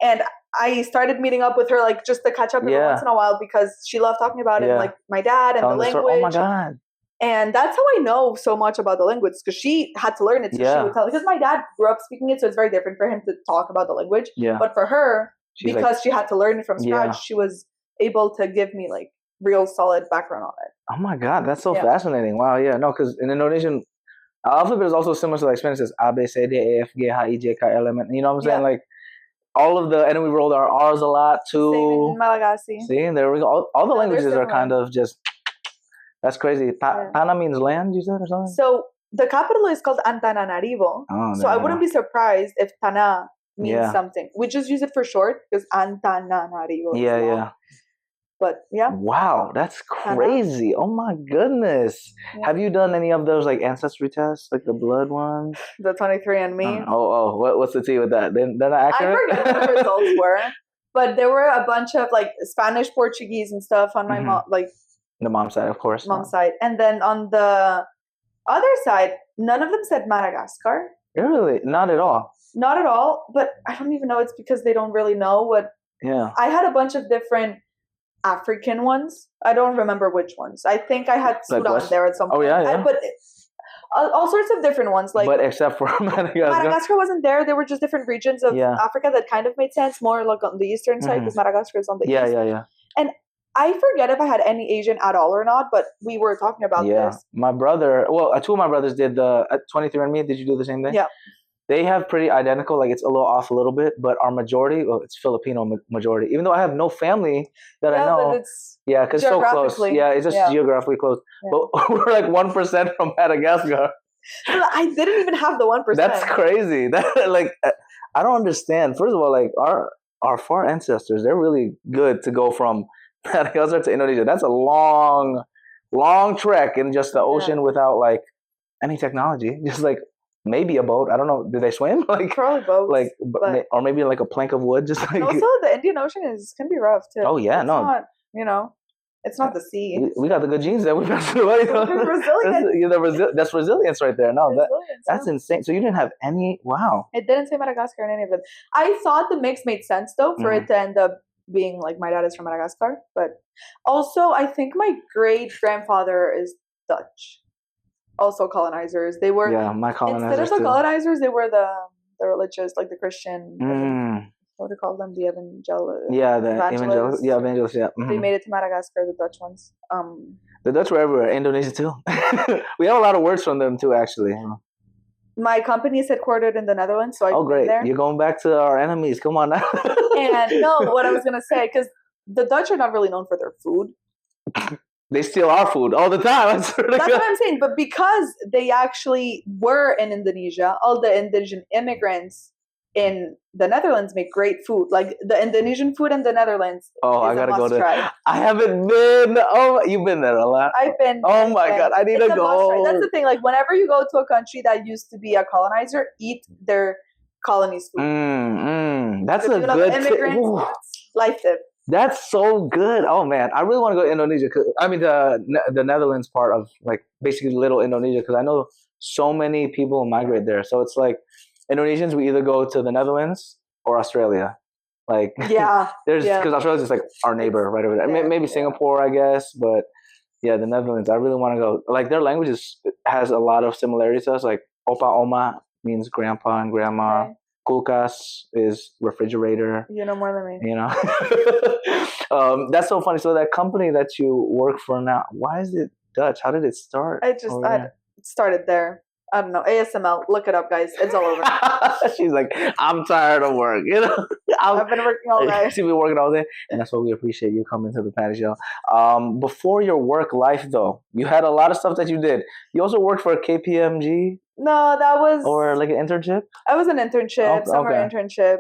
And I started meeting up with her, like just to catch up every once in a while because she loved talking about it, like my dad and the language. Oh my God. And that's how I know so much about the language because she had to learn it. So she would tell, because my dad grew up speaking it, so it's very different for him to talk about the language. Yeah. But for her, because she had to learn it from scratch, she was able to give me like real solid background on it. Oh my God, that's so fascinating. Wow, yeah, no, because in Indonesian, alphabet is also similar to like Spanish. It's A, B, C, D, E, F, G, H, I, J, K, L, M, N. You know what I'm saying? Like all of the, and then we rolled our R's a lot too. Same in Malagasy. See, there we go. All the languages are kind of just, that's crazy. Tana means land, you said, or something? So the capital is called Antananarivo. So I wouldn't be surprised if Tana means something. We just use it for short because Antananarivo. Yeah. But wow, that's crazy. Oh my goodness. Have you done any of those like ancestry tests, like the blood ones? The 23andMe. What's the tea with that? They're not accurate? I forget what the results were, but there were a bunch of like Spanish, Portuguese, and stuff on my mom, like the mom's side, of course. Mom's side, and then on the other side, none of them said Madagascar. Really, not at all. Not at all. But I don't even know. It's because they don't really know what. Yeah. I had a bunch of different African ones. I don't remember which ones. I think I had Sudan there at some point. Oh yeah. But all sorts of different ones. Like, but except for Madagascar. Madagascar wasn't there. There were just different regions of Africa that kind of made sense. More like on the eastern side because Madagascar is on the east. Yeah. And I forget if I had any Asian at all or not, but we were talking about this. My brother, two of my brothers did the 23andMe. Did you do the same thing? Yeah. They have pretty identical, like it's a little off a little bit, but our majority, it's Filipino majority. Even though I have no family that I know. But it's because so close. Yeah, it's just geographically close. Yeah. But we're like 1% from Madagascar. I didn't even have the 1%. That's crazy. Like, I don't understand. First of all, like our far ancestors, they're really good to go from Madagascar to Indonesia. That's a long trek in just the ocean without like any technology. Just like maybe a boat. I don't know. Do they swim? Like probably boats. Like, or maybe like a plank of wood. Just like. And also, the Indian Ocean can be rough too. Oh yeah, it's not, it's not the sea. We got the good genes that we passed away. That's resilience right there. No, that's insane. So you didn't have any. Wow. It didn't say Madagascar in any of it. I thought the mix made sense though for it to end up being like my dad is from Madagascar, but also I think my great grandfather is Dutch. Also colonizers. They were my colonizers instead of the colonizers, they were the religious, like the Christian. What do you call them? The evangelists. Yeah, the evangelists. Yeah, evangelists. Yeah. They made it to Madagascar. The Dutch ones. The Dutch were everywhere. Indonesia too. We have a lot of words from them too, actually. My company is headquartered in the Netherlands, so I great. There. You're going back to our enemies. Come on now. And no, what I was gonna say, because the Dutch are not really known for their food. They steal our food all the time. That's what I'm saying. But because they actually were in Indonesia, all the Indonesian immigrants in the Netherlands make great food. Like the Indonesian food in the Netherlands. Oh, I gotta go there. I haven't been. Oh, you've been there a lot. I've been. Oh my God, I need to go. That's the thing. Like whenever you go to a country that used to be a colonizer, eat their colony's food. That's a good tip. Life tip. That's so good. Oh man, I really want to go to Indonesia. I mean the Netherlands part of like basically little Indonesia, because I know so many people migrate there. So it's like Indonesians, we either go to the Netherlands or Australia. Like Yeah. there's Yeah. because Australia's just like our neighbor right over there. Yeah, Maybe yeah. Singapore, I guess, but yeah, the Netherlands. I really want to go. Like their language has a lot of similarities to us. Like opa oma means grandpa and grandma. Okay. Kulkas is refrigerator. You know more than me. You know, that's so funny. So that company that you work for now, why is it Dutch? How did it start? I started there. I don't know. ASML. Look it up, guys. It's all over. She's like, I'm tired of work. You know, I've been working all day. She's been working all day, and that's why we appreciate you coming to the Patty Show. Before your work life, though, you had a lot of stuff that you did. You also worked for KPMG. No, that was or like an internship. I was an internship, summer internship.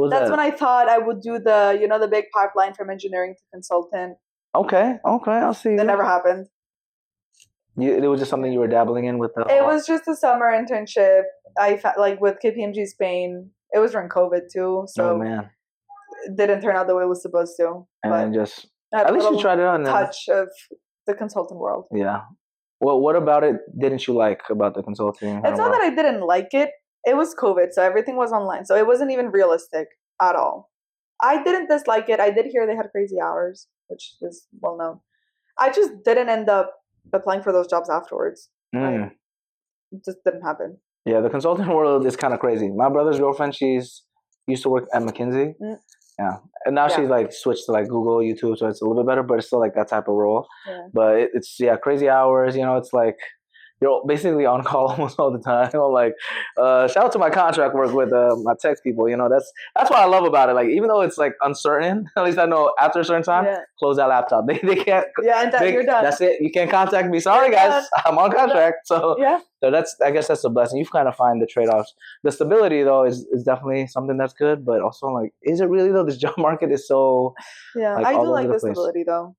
That's when I thought I would do the big pipeline from engineering to consultant. Okay, I'll see. That never happened. It was just something you were dabbling in with the. It was just a summer internship. Like with KPMG Spain. It was during COVID too, so man, it didn't turn out the way it was supposed to. And then just at least you tried it on. Touch of the consultant world. Yeah. Well, what about it didn't you like about the consulting? It's not that I didn't like it. It was COVID, so everything was online. So it wasn't even realistic at all. I didn't dislike it. I did hear they had crazy hours, which is well known. I just didn't end up applying for those jobs afterwards. It just didn't happen. Yeah, the consulting world is kind of crazy. My brother's girlfriend, she's used to work at McKinsey. Yeah. And now she's like switched to like Google, YouTube, so it's a little bit better, but it's still like that type of role. Yeah. But it's crazy hours, it's like you're basically on call almost all the time. Like shout out to my contract work with my tech people, that's what I love about it. Like even though it's like uncertain, at least I know after a certain time, close that laptop. They can't and you're done. That's it. You can't contact me. Sorry guys, I'm on contract. So I guess that's a blessing. You kind of find the trade-offs. The stability though is definitely something that's good, but also like, is it really though? This job market is so I do like the stability though.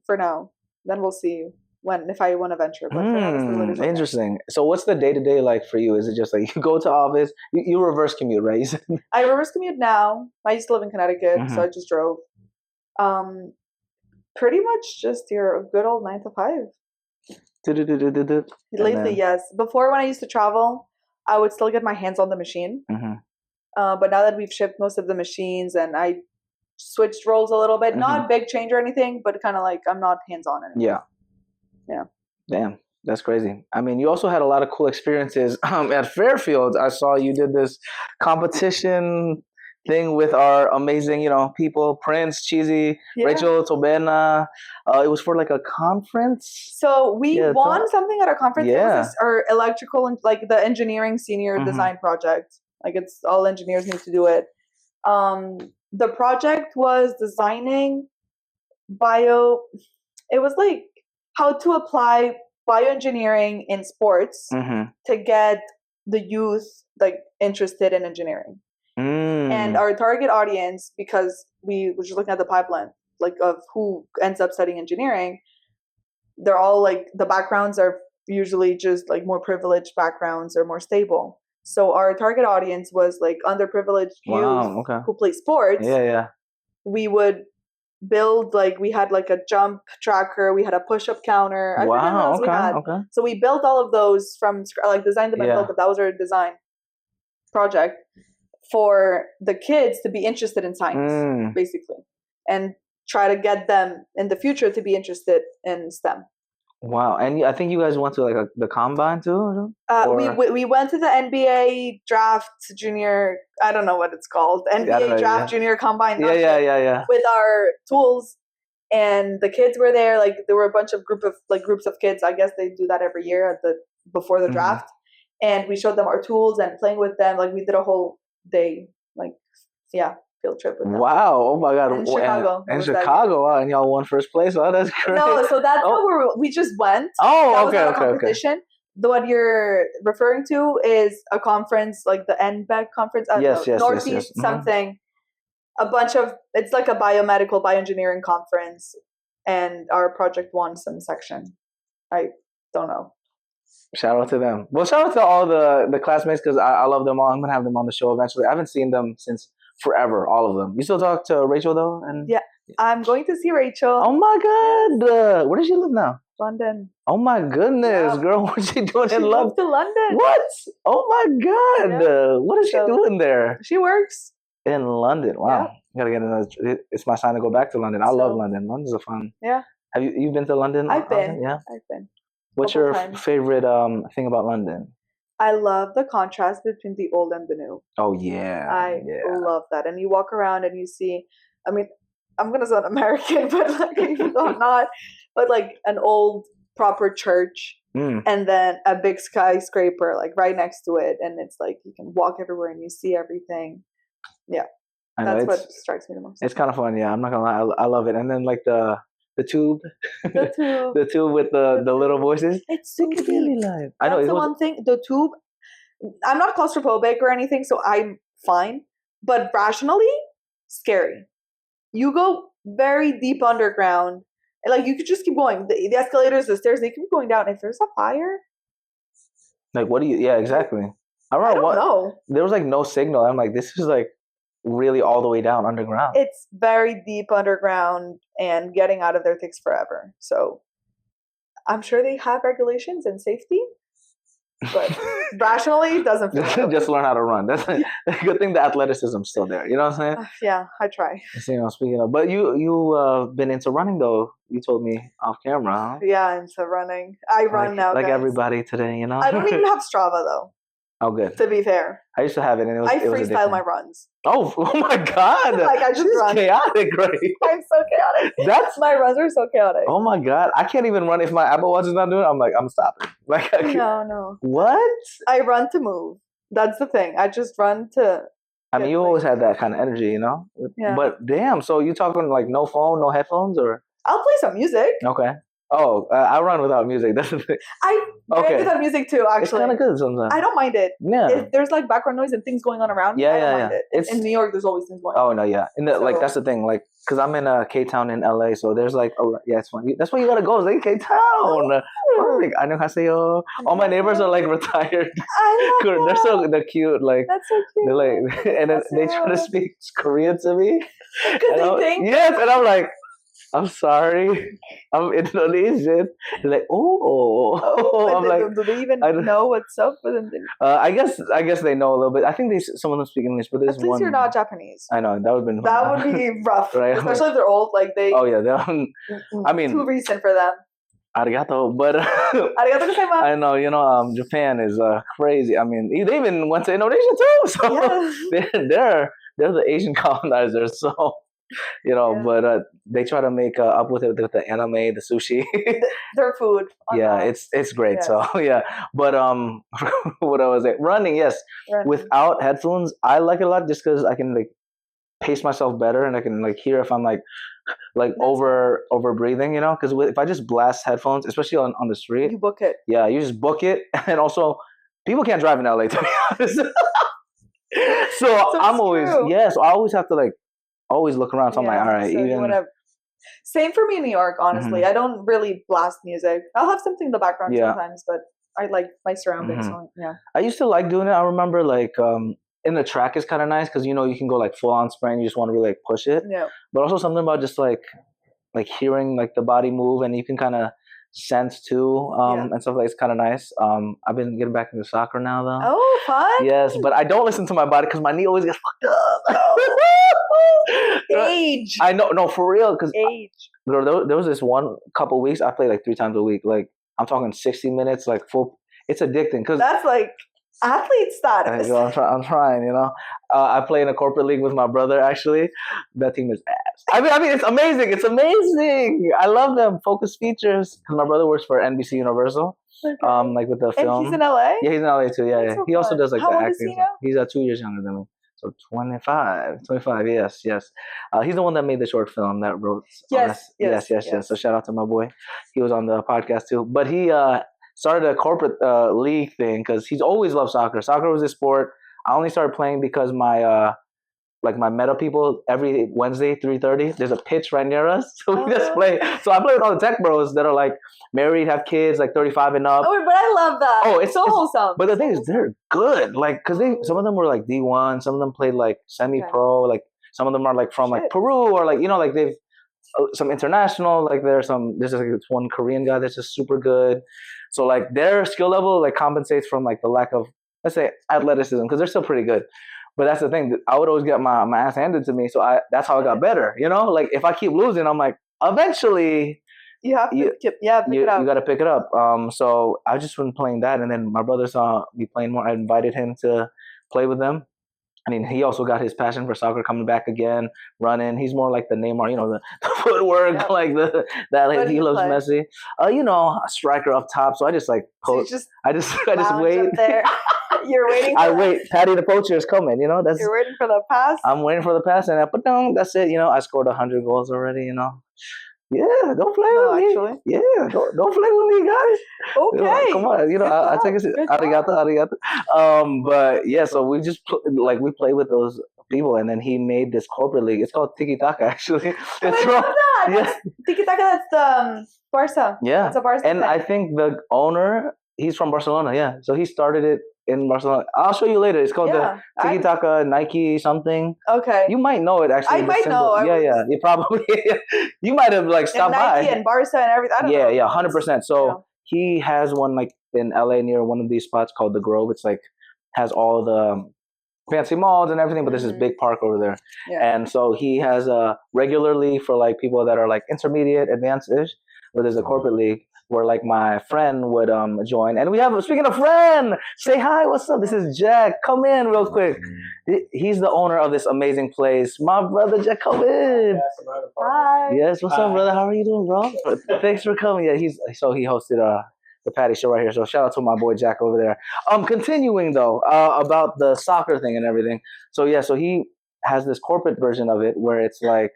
For now. Then we'll see if I want to venture. But for now, the stability is okay. Interesting. So what's the day-to-day like for you? Is it just like you go to office, you reverse commute, right? I reverse commute now. I used to live in Connecticut, so I just drove. Pretty much just your good old 9 to 5. Lately, yes. Before, when I used to travel, I would still get my hands on the machine. But now that we've shipped most of the machines and I switched roles a little bit, not big change or anything, but kind of like I'm not hands on anymore. Yeah. Damn, that's crazy. I mean, you also had a lot of cool experiences at Fairfield. I saw you did this competition thing with our amazing, people, Prince, Cheesy, Rachel, Tobena. It was for like a conference. So we won something at our conference. It was our electrical and like the engineering senior design project. Like it's all engineers need to do it. The project was designing it was like how to apply bioengineering in sports to get the youth like interested in engineering. And our target audience, because we were just looking at the pipeline, like of who ends up studying engineering, they're all like the backgrounds are usually just like more privileged backgrounds or more stable. So our target audience was like underprivileged youth who play sports. We would build we had like a jump tracker, we had a push-up counter. I forget what else we had. So we built all of those from designed them and built them. That was our design project for the kids to be interested in science, basically, and try to get them in the future to be interested in STEM. Wow. And I think you guys went to like the combine too? We went to the NBA draft junior, I don't know what it's called, NBA draft junior combine. With our tools, and the kids were there. Like there were a bunch of groups of kids. I guess they do that every year before the draft. And we showed them our tools and playing with them. Like we did a whole day, field trip with them. Wow! Oh my God! In Chicago. In Chicago, wow! And y'all won first place. Oh, that's great. No, so that's how we just went. Oh, that was a competition. Okay. What you're referring to is a conference, like the NBEC conference. Yes, Northeast something. It's like a bioengineering conference, and our project won some section. I don't know. Shout out to them. Well, shout out to all the classmates because I love them all. I'm gonna have them on the show eventually. I haven't seen them since forever, all of them. You still talk to Rachel though? And Yeah. I'm going to see Rachel. Oh my God! Where does she live now? London. Oh my goodness, Yeah. girl! What's she doing She in moved London? to London. What? Oh my God! Yeah. What is she So- doing there? She works. In London. Wow. Gotta get another. It's my time to go back to London. I love So- London. London's a fun. Yeah. Have you been to London? I've been. often? Yeah. I've been. What's Couple your times. favorite thing about London? I love the contrast between the old and the new. Oh yeah. I yeah. love that. And you walk around and you see, I mean, I'm going to sound American, but like, even though I'm not, but like an old proper church Mm. and then a big skyscraper like right next to it. And it's like you can walk everywhere and you see everything. Yeah. I know, That's what strikes me the most. It's kind of fun. Yeah, I'm not gonna lie. I love it. And then like the tube, The tube. the tube with the little voices. It's so deep. Life. I know That's it the was. one thing. The tube. I'm not claustrophobic or anything, so I'm fine. But rationally, scary. You go very deep underground, and like you could just keep going. The escalators, the stairs, they keep going down. If there's a fire, Like, what do you? Yeah, exactly. I I remember don't know. there was like no signal. I'm like, this is like really all the way down underground. It's very deep underground, and getting out of there takes forever. So, I'm sure they have regulations and safety, but rationally, it doesn't feel. Like Just learn how to run. That's a good thing. The athleticism's still there. You know what I'm saying? yeah, I try. Speaking of, but you been into running though. You told me off camera. Huh? Yeah, into running. I run now. Like guys. everybody today, you know. I don't even have Strava though. Oh, good. To be fair, I used to have it, and it was. I it was freestyle addicting. my runs. Oh my God! Like, I just She's run. chaotic, right? I'm so chaotic. That's My runs are so chaotic. oh my God! I can't even run if my Apple Watch is not doing it. I'm like, I'm stopping. Like, I can't. No. What? I run to move. That's the thing. I just run to. I mean, Good you thing. always had that kind of energy, you know. Yeah. But damn, so you talking like no phone, no headphones, or I'll play some music. okay? Oh, I run without music. That's the thing. I Okay. ran without music too. It's kind Actually, of good sometimes. I don't mind it. Yeah. If there's like background noise and things going on around me, Yeah, I don't yeah, mind yeah. it. It's- In New York, there's always things going on. Oh no, yeah. And like So- that's the thing, like, cause I'm in K Town in LA, so there's like, yeah, it's fun. That's where you gotta go. It's like K Town. Perfect. 안녕하세요. All my neighbors are like retired. I love that. They're cute. Like That's so cute. they're like, and then they try to speak Korean to me. Because And they think. yes, and I'm like, I'm sorry, I'm Indonesian. They're like, oh, But I'm like, do they even I don't- know what's up with them? I guess they know a little bit. I think some of them speak English, but there's At least one. you're not Japanese. I know that would have been. That would be rough, Right. especially if they're old. Like they. Oh yeah, I mean- too recent for them. arigato, but Arigato gozaimasu. I know Japan is crazy. I mean, they even went to Indonesia too, so Yeah. they're the Asian colonizers. So Yeah. but they try to make up with it with the anime, the sushi. Their food. Yeah, online. it's great. Yes. So yeah, but what I was saying, running, yes, Running. without headphones, I like it a lot just because I can like pace myself better and I can like hear if I'm like over breathing, because if I just blast headphones, especially on the street, you book it. yeah, you just book it, and also people can't drive in LA to be honest. So I'm it's always true. so I always have to like always look around. So I'm like, all right, so you even wanna- Same for me in New York, honestly. Mhm. I don't really blast music. I'll have something in the background Yeah. sometimes, but I like my surroundings. Mhm. So, yeah. I used to like doing it. I remember like in the track is kind of nice because you can go like full on sprint. You just want to really like push it, Yeah. but also something about just like hearing like the body move and you can kind of sense too and stuff like it's kind of nice. I've been getting back into soccer now though. Oh, fun. Yes, but I don't listen to my body because my knee always gets fucked up. Age. I know, no, for real. Because Age. there was this one couple weeks I played like 3 times a week. Like I'm talking 60 minutes, like full. It's addicting because That's like athlete status. I'm trying. I play in a corporate league with my brother. Actually, that team is ass. I mean, it's amazing. It's amazing. I love them. Focus features. Because my brother works for NBC Universal. Okay. Like with the and film. he's in LA? Yeah, he's in LA too. Yeah, That's yeah. so He also fun. does like How the old is acting. he now? He's 2 years younger than me. So 25. Yes. He's the one that made the short film that wrote. Yes. So shout out to my boy. He was on the podcast too. But he started a corporate league thing because he's always loved soccer. Soccer was his sport. I only started playing because my like my meta people every Wednesday 3:30. There's a pitch right near us, so we just play. So I play with all the tech bros that are like married, have kids, like 35 and up. Oh, but I love that. Oh, it's so wholesome. But the thing is, they're good. Like, cause some of them were like D1, some of them played like semi-pro, like some of them are like from like Peru or like like they've some international. Like there's like this one Korean guy that's just super good. So like their skill level like compensates from like the lack of, let's say, athleticism, because they're still pretty good. But that's the thing. I would always get my ass handed to me. So that's how I got better. Like if I keep losing, I'm like, eventually you have to pick it up. You got to pick it up. So I've just been playing that. And then my brother saw me playing more. I invited him to play with them. I mean, he also got his passion for soccer coming back again, running. He's more like the Neymar, the footwork, like he loves Messi. A striker up top. So I just like post. So I just wait. There. You're waiting. I wait. Patty the poacher is coming. You're waiting for the pass. I'm waiting for the pass, and that's it. I scored 100 goals already. Yeah, don't play with me. Actually. Yeah, don't play with me, guys. Okay. Come on, I take it. Arigato. But yeah, so we just we play with those people, and then he made this corporate league. It's called Tiki Taka, actually. It's from yeah. Tiki Taka. That's Barca. Yeah, it's a Barca. And I think the owner, he's from Barcelona. Yeah, so he started it in Barcelona. I'll show you later. It's called the Tiki Taka Nike something. Okay. You might know it actually. I might know. Yeah. You probably. You might have stopped by. Nike and Barca and everything. I don't know. Yeah, 100%. So he has one in LA near one of these spots called the Grove. It's has all the fancy malls and everything, but there's this big park over there. Yeah. And so he has regularly for people that are intermediate, advanced-ish, where there's a corporate league where my friend would join. And we have, speaking of friend, say hi, what's up? This is Jack. Come in real quick. He's the owner of this amazing place. My brother Jack, come in. Hi. Yes, what's up, brother? How are you doing, bro? Thanks for coming. Yeah, he hosted the Patty Show right here. So shout out to my boy Jack over there. Continuing though, about the soccer thing and everything. So yeah, so he has this corporate version of it where it's I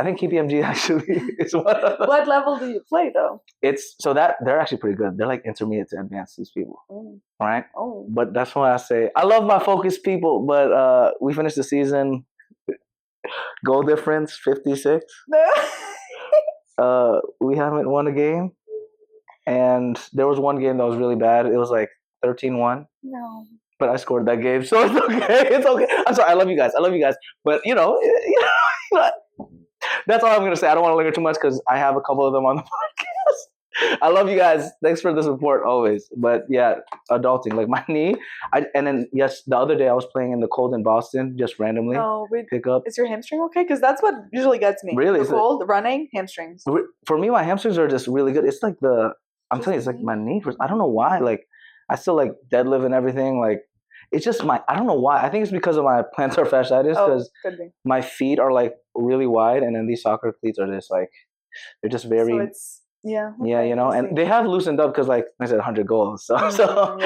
think KPMG actually is one of them. What level do you play though? It's so that they're actually pretty good. They're intermediate to advanced, these people. Right? Oh. But that's why I say I love my focused people, but we finished the season goal difference 56. We haven't won a game. And there was one game that was really bad. It was 13-1. No. But I scored that game, so it's okay. It's okay. I'm sorry. I love you guys. But that's all I'm gonna say. I don't want to linger too much because I have a couple of them on the podcast. I love you guys. Thanks for the support always. But yeah, adulting, my knee. The other day I was playing in the cold in Boston, just randomly. No, pick up. Is your hamstring okay? Because that's what usually gets me. Really? The cold, running, hamstrings. For me, my hamstrings are just really good. It's I'm telling you, it's my knee. I don't know why. I still deadlift and everything. It's just I don't know why. I think it's because of my plantar fasciitis, because my feet are really wide, and then these soccer cleats are just they're just very. So it's yeah, and they have loosened up because I said 100 goals. So it's so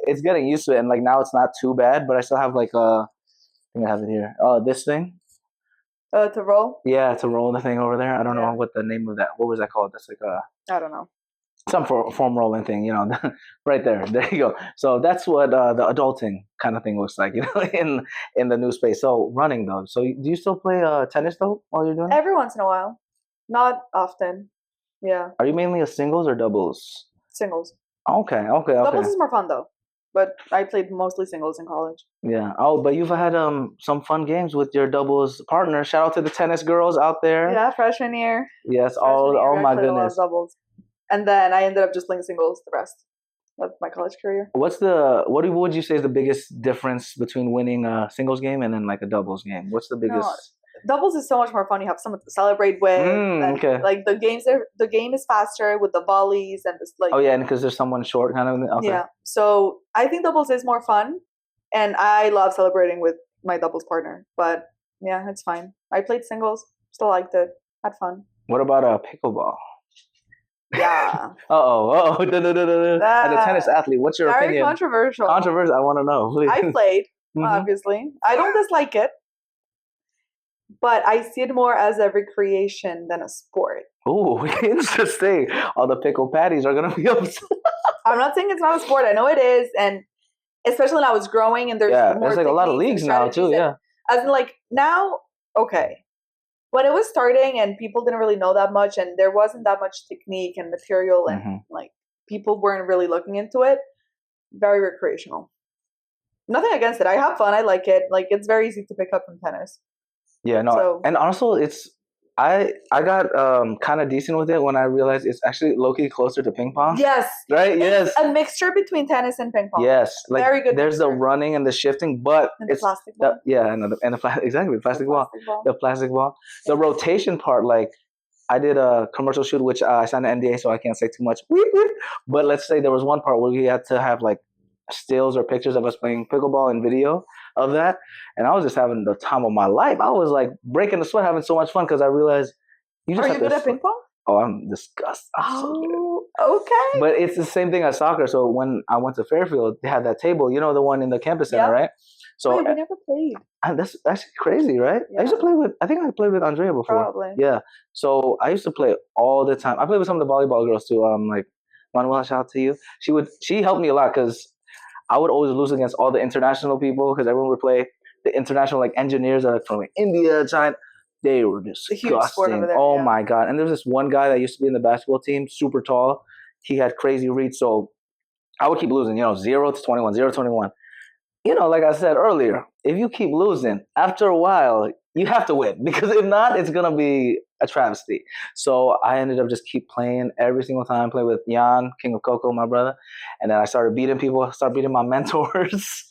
it's getting used to it, and now it's not too bad, but I still have I think I have it here. Oh, this thing. To roll. Yeah, to roll the thing over there. I don't know what the name of that. What was that called? That's I don't know. Some form rolling thing, right there. There you go. So that's what the adulting kind of thing looks like, in the new space. So running though. So do you still play tennis though while you're doing it? Every once in a while, not often. Yeah. Are you mainly a singles or doubles? Singles. Okay. Doubles is more fun though, but I played mostly singles in college. Yeah. Oh, but you've had some fun games with your doubles partner. Shout out to the tennis girls out there. Yeah, freshman year. Yes. Oh my goodness. Doubles. And then I ended up just playing singles the rest of my college career. What would you say is the biggest difference between winning a singles game and then a doubles game? What's the biggest? No, doubles is so much more fun. You have someone to celebrate with. Okay. The game is faster with the volleys and this Oh yeah, and because there's someone short kind of. Okay. Yeah. So I think doubles is more fun, and I love celebrating with my doubles partner. But yeah, it's fine. I played singles, still liked it, had fun. What about pickleball? Yeah. As a tennis athlete, what's your opinion? Very controversial. Controversial. I want to know. Please. I played, obviously. I don't dislike it, but I see it more as a recreation than a sport. Oh, interesting. All the pickle patties are gonna be upset. I'm not saying it's not a sport. I know it is, and especially when I was growing and there's more there's like a lot of techniques leagues and now too. strategies Yeah. As in, like, now, okay. When it was starting and people didn't really know that much and there wasn't that much technique and material and like people weren't really looking into it, very recreational. Nothing against it. I have fun. I like it. Like, it's very easy to pick up from tennis. Yeah, no. So- And also I got kind of decent with it when I realized it's actually low-key closer to ping pong. Yes. Right? Yes. It's a mixture between tennis and ping pong. Yes. Like, very good there's the mixture. running and the shifting, but And the plastic ball. exactly, the plastic ball. ball. The plastic ball. The rotation part, like, I did a commercial shoot, which I signed an NDA, so I can't say too much. But let's say there was one part where we had to have like stills or pictures of us playing pickleball and video of that, and I was just having the time of my life. I was like breaking the sweat, having so much fun because I realized you just Are you good at ping pong? Oh, I'm disgusted. Okay. But it's the same thing as soccer. So when I went to Fairfield, they had that table, you know, the one in the campus center, right? So wait, we never played. that's actually crazy, right? Yeah. I used to play with, I think I played with Andrea before. Probably. Yeah. So I used to play all the time. I played with some of the volleyball girls too. Like Manuela, shout out to you. She helped me a lot because I would always lose against all the international people because everyone would play the international like engineers that are from like India, China. They were disgusting. There, oh my God. And there was this one guy that used to be in the basketball team, super tall. He had crazy reads. So I would keep losing, 0 to 21, 0 to 21. Like I said earlier, if you keep losing, after a while, you have to win. Because if not, it's going to be a travesty. So I ended up just keep playing every single time. Play with Jan, King of Coco, my brother. And then I started beating people. Started beating my mentors.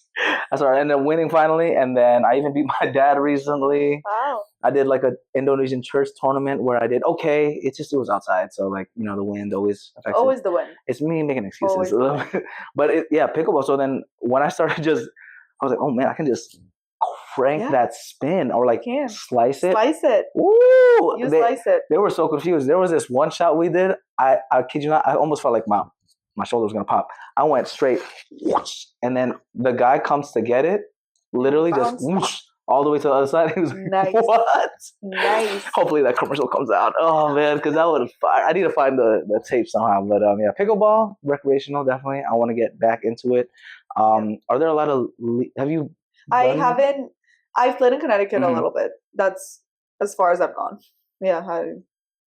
I ended up winning finally. And then I even beat my dad recently. Wow. I did like an Indonesian church tournament where I did okay. It was outside, so like the wind always affects. Always the wind. It's me making excuses a little bit, but pickleball. So then when I started, I was like, oh man, I can just crank that spin or like slice it. Slice it. Woo! Slice it. They were so confused. There was this one shot we did. I kid you not, I almost felt like my shoulder was gonna pop. I went straight, whoosh, and then the guy comes to get it, literally just whoosh, all the way to the other side. He was like, nice. What? Nice. Hopefully that commercial comes out. Oh man, because that would have fire. I need to find the tape somehow. But pickleball, recreational, definitely. I want to get back into it. Are there a lot of? Have you? I haven't. I've played in Connecticut a little bit. That's as far as I've gone. Yeah,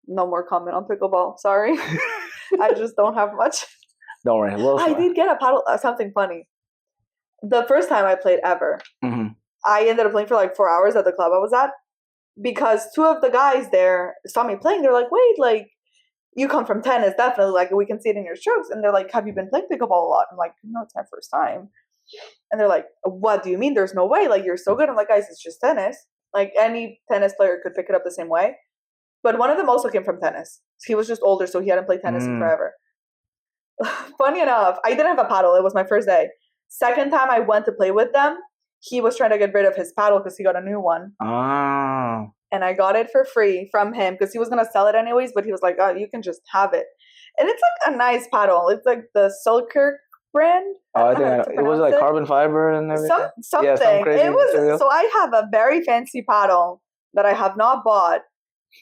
no more comment on pickleball. Sorry, I just don't have much. Don't worry. I did get a paddle. Something funny. The first time I played ever. I ended up playing for like 4 hours at the club I was at because two of the guys there saw me playing. They're like, wait, like, you come from tennis, definitely. Like, we can see it in your strokes. And they're like, have you been playing pickleball a lot? I'm like, no, it's my first time. And they're like, what do you mean? There's no way. Like, you're so good. I'm like, guys, it's just tennis. Like, any tennis player could pick it up the same way. But one of them also came from tennis. He was just older, so he hadn't played tennis in forever. Funny enough, I didn't have a paddle. It was my first day. Second time I went to play with them, he was trying to get rid of his paddle because he got a new one. Oh. And I got it for free from him because he was going to sell it anyways, but he was like, oh, you can just have it. And it's like a nice paddle. It's like the Selkirk brand. Oh, I think it was like carbon fiber and everything. Something. Yeah, some crazy it was material. So I have a very fancy paddle that I have not bought.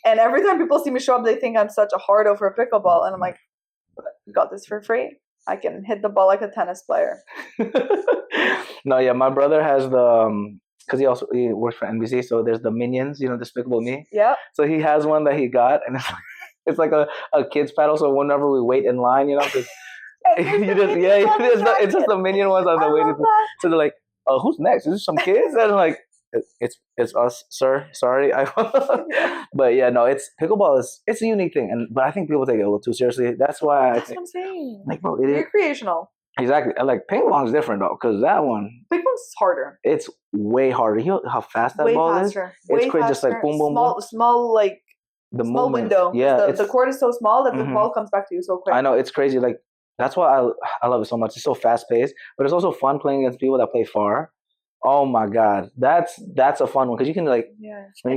And every time people see me show up, they think I'm such a hardo for pickleball. And I'm like, got this for free. I can hit the ball like a tennis player. No, yeah, my brother has the because he works for NBC, so there's the Minions, Despicable Me. Yeah. So he has one that he got, and it's like a kid's paddle. So whenever we wait in line, because it's just the Minion ones on the waiting. So they're like, who's next? Is this some kids? And I'm like, it's us, sir. Sorry. But yeah, no, pickleball it's a unique thing, but I think people take it a little too seriously. That's why That's what I'm saying. Like, bro, recreational. Exactly. Like ping pong is different though, because that one ping pong's harder. It's way harder. You know how fast that ball is? It's crazy, just like boom, boom, boom. Small like the small movement. window. Yeah, the court is so small that the ball comes back to you so quick. I know, it's crazy. Like that's why I love it so much. It's so fast paced, but it's also fun playing against people that play far. Oh my God, that's a fun one because you can when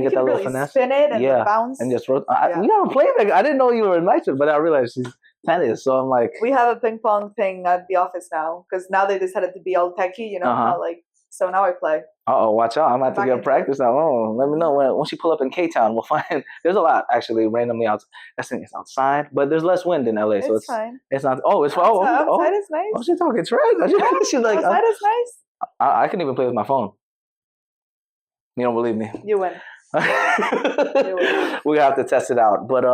you get that little finesse, spin it and bounce and just rotate. We never played that. I didn't know you were nice, but I realized she's tennis. So I'm like, we have a ping pong thing at the office now because now they decided to be all techie. How like So now I play. Watch out. I'm about to Back get into practice now. Oh, let me know once you pull up in K-Town. We'll find there's a lot actually randomly out. I think it's outside, but there's less wind in LA, so It's fine. it's not. Oh, it's Outside is nice. Oh, she's talking trash. She's like, outside is nice. I can even play with my phone. You don't believe me? You win. We have to test it out. But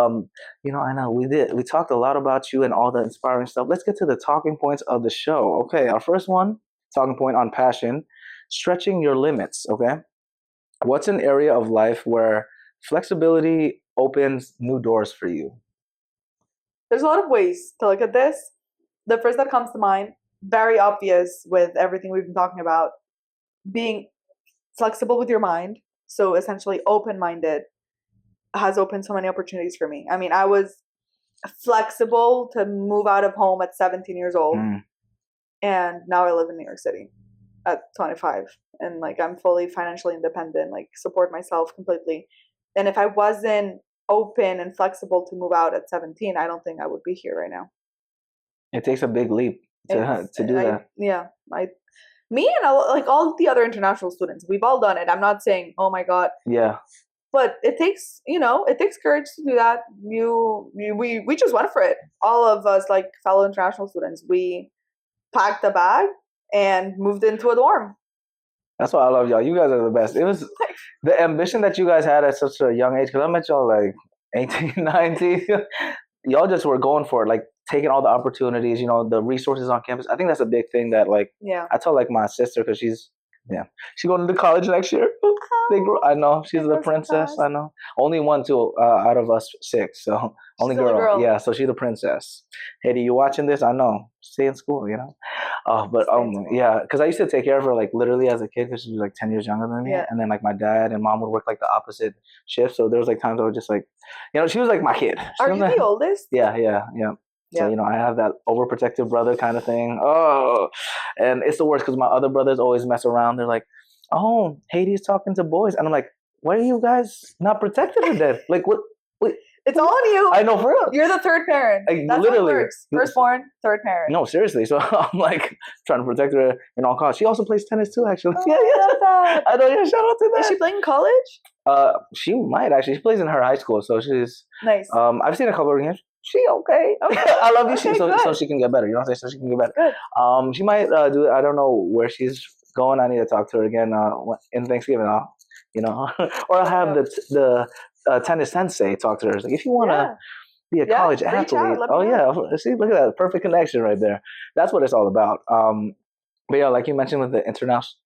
you know, I know we talked a lot about you and all the inspiring stuff. Let's get to the talking points of the show. Okay, our first one, talking point on passion, stretching your limits. Okay, what's an area of life where flexibility opens new doors for you? There's a lot of ways to look at this. The first that comes to mind, very obvious with everything we've been talking about, being flexible with your mind. So essentially open-minded has opened so many opportunities for me. I mean, I was flexible to move out of home at 17 years old. And now I live in New York City at 25. And like, I'm fully financially independent, like support myself completely. And if I wasn't open and flexible to move out at 17, I don't think I would be here right now. It takes a big leap to do that. Me and like all the other international students, we've all done it. I'm not saying, oh my God. Yeah. But it takes courage to do that. We just went for it. All of us, like fellow international students, we packed a bag and moved into a dorm. That's why I love y'all. You guys are the best. It was the ambition that you guys had at such a young age. Because I met y'all like 18, 19. Y'all just were going for it, like taking all the opportunities, you know, the resources on campus. I think that's a big thing that, like, I tell like my sister, because she's going to college next year. I know she's the princess. I know only one too out of us 6, so only girl. Yeah, so she's the princess. Haiti, you watching this? I know. Stay in school, you know. Yeah, because I used to take care of her like literally as a kid because she was like 10 years younger than me, and then like my dad and mom would work like the opposite shift. So there was like times I would just like, you know, she was like my kid. Are you the oldest? Yeah. So, you know, I have that overprotective brother kind of thing. Oh, and it's the worst because my other brothers always mess around. They're like, oh, Haiti's talking to boys. And I'm like, why are you guys not protecting her then? Like, what? It's all on you. I know, for real. You're the third parent. Like, that's literally. How it works. Firstborn, third parent. No, seriously. So I'm like trying to protect her in all costs. She also plays tennis too, actually. Oh, I love that. I know, shout out to that. Is she playing in college? She might actually. She plays in her high school, so she's nice. I've seen a couple of games. She okay. I love you. So she can get better. You know what I'm saying? So she can get better. Good. She might do it. I don't know where she's going. I need to talk to her again in Thanksgiving. You know, or I'll have the tennis sensei talk to her. It's like, if you want to be a college athlete. Oh yeah, see, look at that perfect connection right there. That's what it's all about. But yeah, like you mentioned with the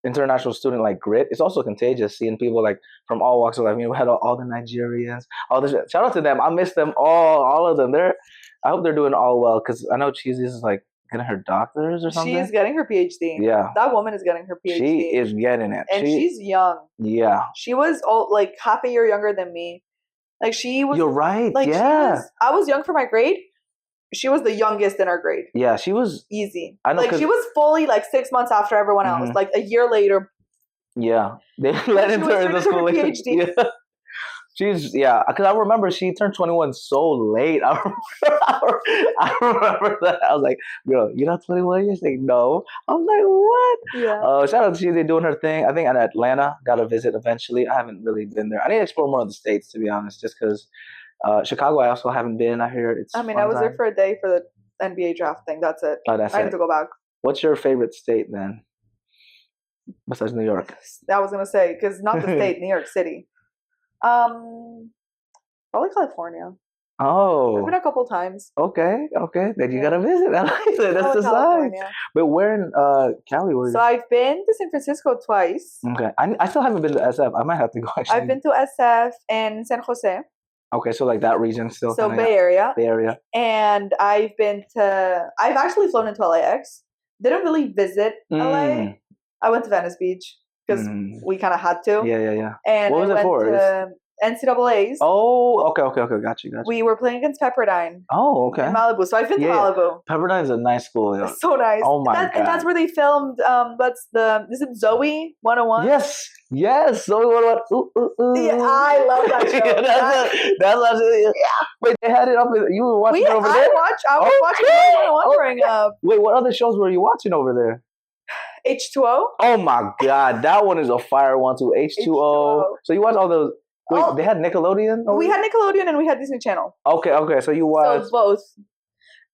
international student like grit, it's also contagious seeing people like from all walks of life. I mean, we had all the Nigerians, all this. Shout out to them. I miss them all of them. I hope they're doing all well because I know Cheesy is like getting her doctors or something. She's getting her PhD. Yeah, that woman is getting her PhD. She is getting it, and she's young. Yeah, she was like half a year younger than me. Like she was. You're right. Like I was young for my grade. She was the youngest in our grade. Yeah, she was easy. I know, like she was fully like 6 months after everyone else. Like a year later. Yeah, they let into her in the school. PhD. Yeah. She's because I remember she turned 21 so late. I remember that. I was like, "Girl, you're not 21 yet?" She's like, "No." I was like, "What?" Yeah. Shout out to you. They're doing her thing. I think in Atlanta. Got to visit eventually. I haven't really been there. I need to explore more of the states, to be honest, just because. Chicago, I also haven't been. I hear it's. I mean, I was there for a day for the NBA draft thing. That's it. Oh, that's I need to go back. What's your favorite state then? Besides New York. I was gonna say because not the state, New York City. Probably California. Oh. I've been a couple times. Okay. Then you gotta visit. I like that. That's the sign. But where in Cali were you? So I've been to San Francisco twice. Okay. I still haven't been to SF. I might have to go actually. I've been to SF and San Jose. Okay, so like that region still. So Bay Area. Bay Area. And I've actually flown into LAX. Didn't really visit LA. I went to Venice Beach because we kind of had to. Yeah. And what was it for? NCAA's. Oh, okay. Got you. We were playing against Pepperdine. Oh, okay. In Malibu. So I've been to Malibu. Pepperdine's a nice school. Yeah. It's so nice. Oh my God. And that's where they filmed, is it Zoe 101? Yes. Zoe 101. Yeah, I love that show. That's Wait, they had it up. You were watching it over there? I was watching 101 growing up. Wait, what other shows were you watching over there? H2O. Oh my God, that one is a fire one too. H2O. So you watch all those? Wait, they had Nickelodeon. We had Nickelodeon and we had Disney Channel. Okay. So you watched both.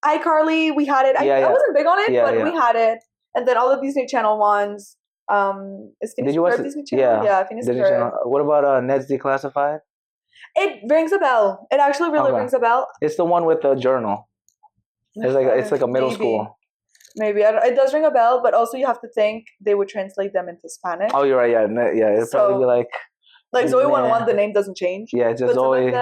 iCarly, we had it. I wasn't big on it, but we had it. And then all the Disney Channel ones. Did you watch Disney Channel? Yeah, Disney Channel. What about Ned's Declassified? It rings a bell. It actually really rings a bell. It's the one with the journal. It's like a middle school. Maybe it does ring a bell, but also you have to think they would translate them into Spanish. Oh, you're right. Yeah. It'd probably be like Zoe 101. The name doesn't change. Yeah, it's just Zoe.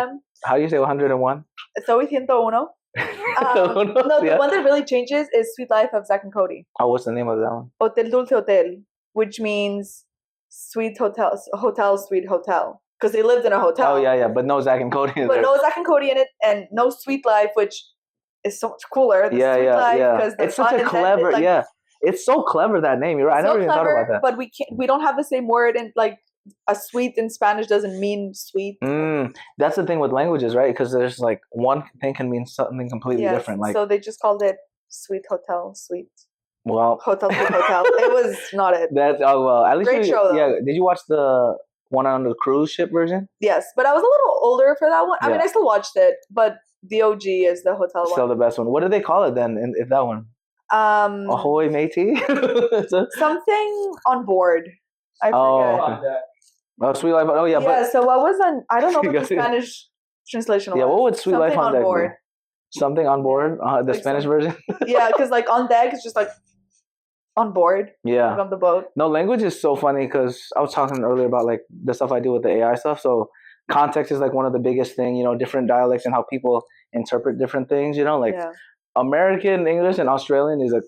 How do you say 101? Zoe 101. The one that really changes is Sweet Life of Zack and Cody. Oh, what's the name of that one? Hotel Dulce Hotel, which means sweet hotel, sweet hotel. Because they lived in a hotel. Oh, yeah. But no Zack and Cody in there. But no Zack and Cody in it, and no Sweet Life, which is so much cooler. Sweet Life, it's such a clever, It's so clever, that name. You're right. I never even thought about that. But we don't have the same word, and like a sweet in Spanish doesn't mean sweet. That's the thing with languages, right? Because there's like one thing can mean something completely different. Like, so they just called it Sweet Hotel, Sweet. Well, Hotel Sweet Hotel. It was not it. At least great show though. Yeah. Did you watch the one on the cruise ship version? Yes, but I was a little older for that one. I mean, I still watched it, but the OG is the hotel one. Still the best one. What do they call it then? If that one? Ahoy matey. Something on board. I forget. Oh, Sweet Life. Oh yeah. Yeah. So what was on? I don't know what the Spanish translation was. Yeah. What would Sweet Something Life on deck board? Something on board. The like Spanish version. Yeah, because like on deck it's just like on board. Yeah. Like on the boat. No, language is so funny because I was talking earlier about like the stuff I do with the AI stuff. So context is like one of the biggest thing. Different dialects and how people interpret different things. American English and Australian is a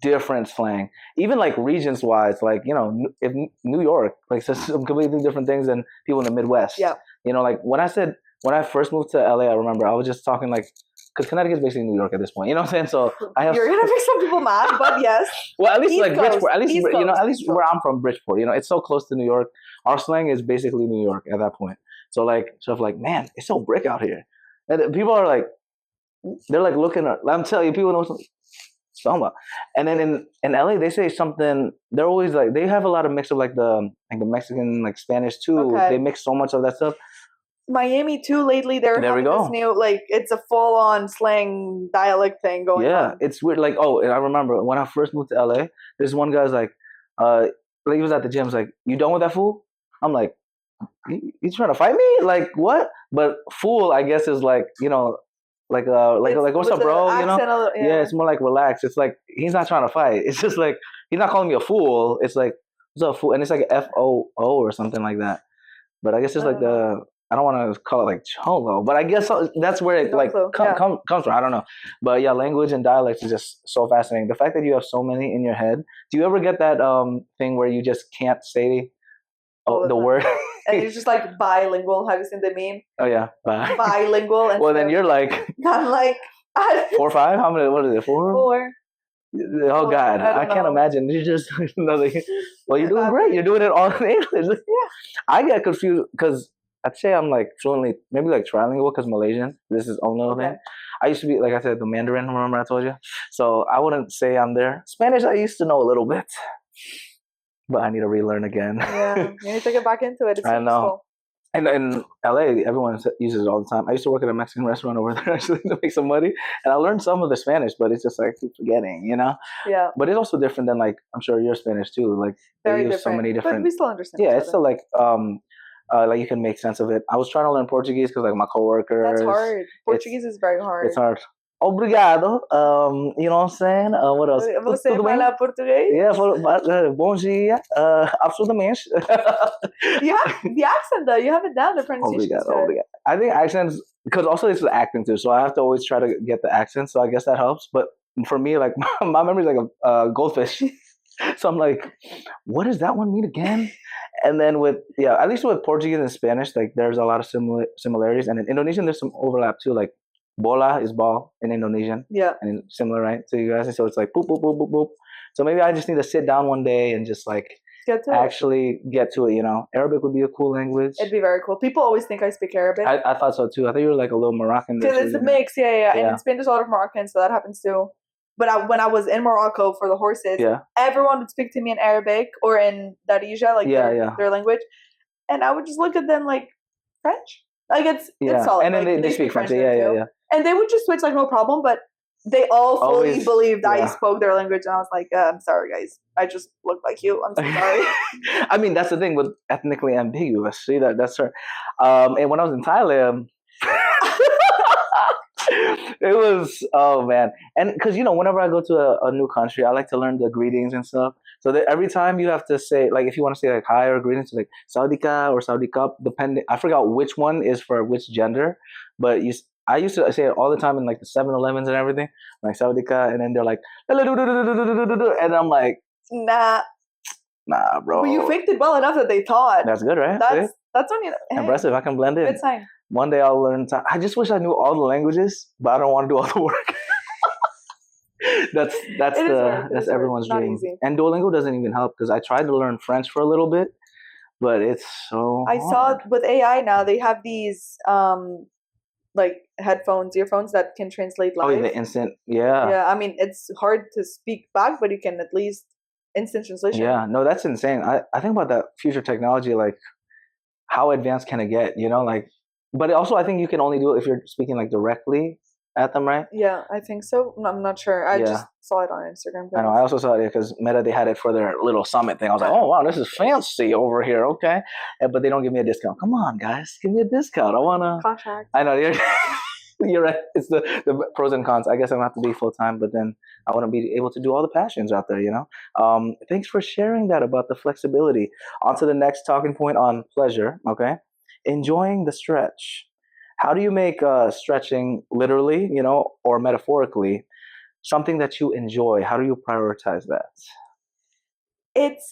different slang. Even like regions wise, like if New York like says some completely different things than people in the Midwest. Yeah. Like when I first moved to LA, I remember I was just talking like, because Connecticut is basically New York at this point. You know what I'm saying? So you're gonna make some people mad, but yes. Well, at least East like Coast. Bridgeport. At least where I'm from, Bridgeport. It's so close to New York. Our slang is basically New York at that point. So like stuff like, man, it's so brick out here, and people are like, they're like looking at. I'm telling you, people know something. And then in LA, they say something. They're always like, they have a lot of mix of like the Mexican, like Spanish too. Okay. They mix so much of that stuff. Miami too. Lately, there we go. This new it's a full on slang dialect thing going on. Yeah, it's weird. Like and I remember when I first moved to LA, this one guy's like he was at the gym. He's like, "You done with that fool?" I'm like, "You trying to fight me? Like what?" But fool, I guess, is like like what's up, bro? Yeah, it's more like relax. It's like he's not trying to fight. It's just like he's not calling me a fool. It's like what's up, fool? And it's like FOO or something like that. But I guess it's like I don't want to call it like cholo, but I guess that's where it like comes from. I don't know, but yeah, language and dialects is just so fascinating. The fact that you have so many in your head. Do you ever get that thing where you just can't say the word? And you're just like bilingual. Have you seen the meme? Oh yeah, bilingual. And well, then you're like, I'm like 4 or 5. How many? What is it? 4? 4. Oh God, I can't imagine. You just well, you're doing great. You're doing it all in English. Yeah. I get confused because I'd say I'm like fluently, maybe like trilingual because Malaysian. This is only little thing. I used to be, like I said, the Mandarin. Remember I told you? So I wouldn't say I'm there. Spanish, I used to know a little bit, but I need to relearn again. Yeah, you need to get back into it. It's I know. Useful. And in LA, everyone uses it all the time. I used to work at a Mexican restaurant over there actually to make some money, and I learned some of the Spanish, but it's just like I keep forgetting, Yeah. But it's also different than like I'm sure your Spanish too. Like very they use different. so many different. But we still understand. Yeah, it's still like you can make sense of it. I was trying to learn Portuguese because like my coworkers. That's hard. Portuguese is very hard. It's hard. Obrigado. You know what I'm saying? What else? Você fala português? Yeah, bom dia. Absolutamente. You have the accent though. You have it down. The pronunciation. Obrigado. I think accents, because also it's the acting too. So I have to always try to get the accent. So I guess that helps. But for me, like my memory is like a goldfish. So I'm like, what does that one mean again? And then at least with Portuguese and Spanish, like there's a lot of similarities. And in Indonesian, there's some overlap too. Like bola is ball in Indonesian. Yeah. And similar, right? So you guys, and so it's like boop, boop, boop, boop, boop. So maybe I just need to sit down one day and just like actually get to it, Arabic would be a cool language. It'd be very cool. People always think I speak Arabic. I thought so too. I thought you were like a little Moroccan. Because it's a mix, yeah. And in Spain, there's a lot of Moroccans, so that happens too. but when I was in Morocco for the horses, everyone would speak to me in Arabic or in Darija, like their language, and I would just look at them like French. Like it's solid. And then like, they speak French. Yeah. And they would just switch like no problem, but they all fully believed I spoke their language, and I was like, I'm sorry, guys. I just look like you. I'm so sorry. I mean, that's the thing with ethnically ambiguous. See that's her. And when I was in Thailand, it was man, and because whenever I go to a new country, I like to learn the greetings and stuff. So that every time you have to say, like, if you want to say like hi or greetings, like Saudika or Saudika, depending. I forgot which one is for which gender, but I used to say it all the time in like the 7-Elevens and everything, like Saudika, and then they're like, and I'm like, nah, bro. But you faked it well enough that they thought. That's good, right? That's when impressive. I can blend in. Good sign. One day I'll learn. I just wish I knew all the languages, but I don't want to do all the work. that's everyone's dream. Easy. And Duolingo doesn't even help because I tried to learn French for a little bit, but it's so hard. Saw with AI now they have these like earphones that can translate live. Oh, yeah, the instant, yeah. I mean, it's hard to speak back, but you can at least instant translation. Yeah, no, that's insane. I think about that future technology, like how advanced can it get? Like, but also I think you can only do it if you're speaking like directly at them, right? Yeah, I think so. I'm not sure. I just saw it on Instagram. I know. I also saw it because Meta, they had it for their little summit thing. I was like, oh wow, this is fancy over here. Okay, but they don't give me a discount. Come on, guys, give me a discount. I wanna contract. I know you're right. It's the pros and cons. I guess I'm gonna have to be full time, but then I want to be able to do all the passions out there. Thanks for sharing that about the flexibility. On to the next talking point on pleasure. Okay, enjoying the stretch. How do you make stretching literally, or metaphorically, something that you enjoy? How do you prioritize that?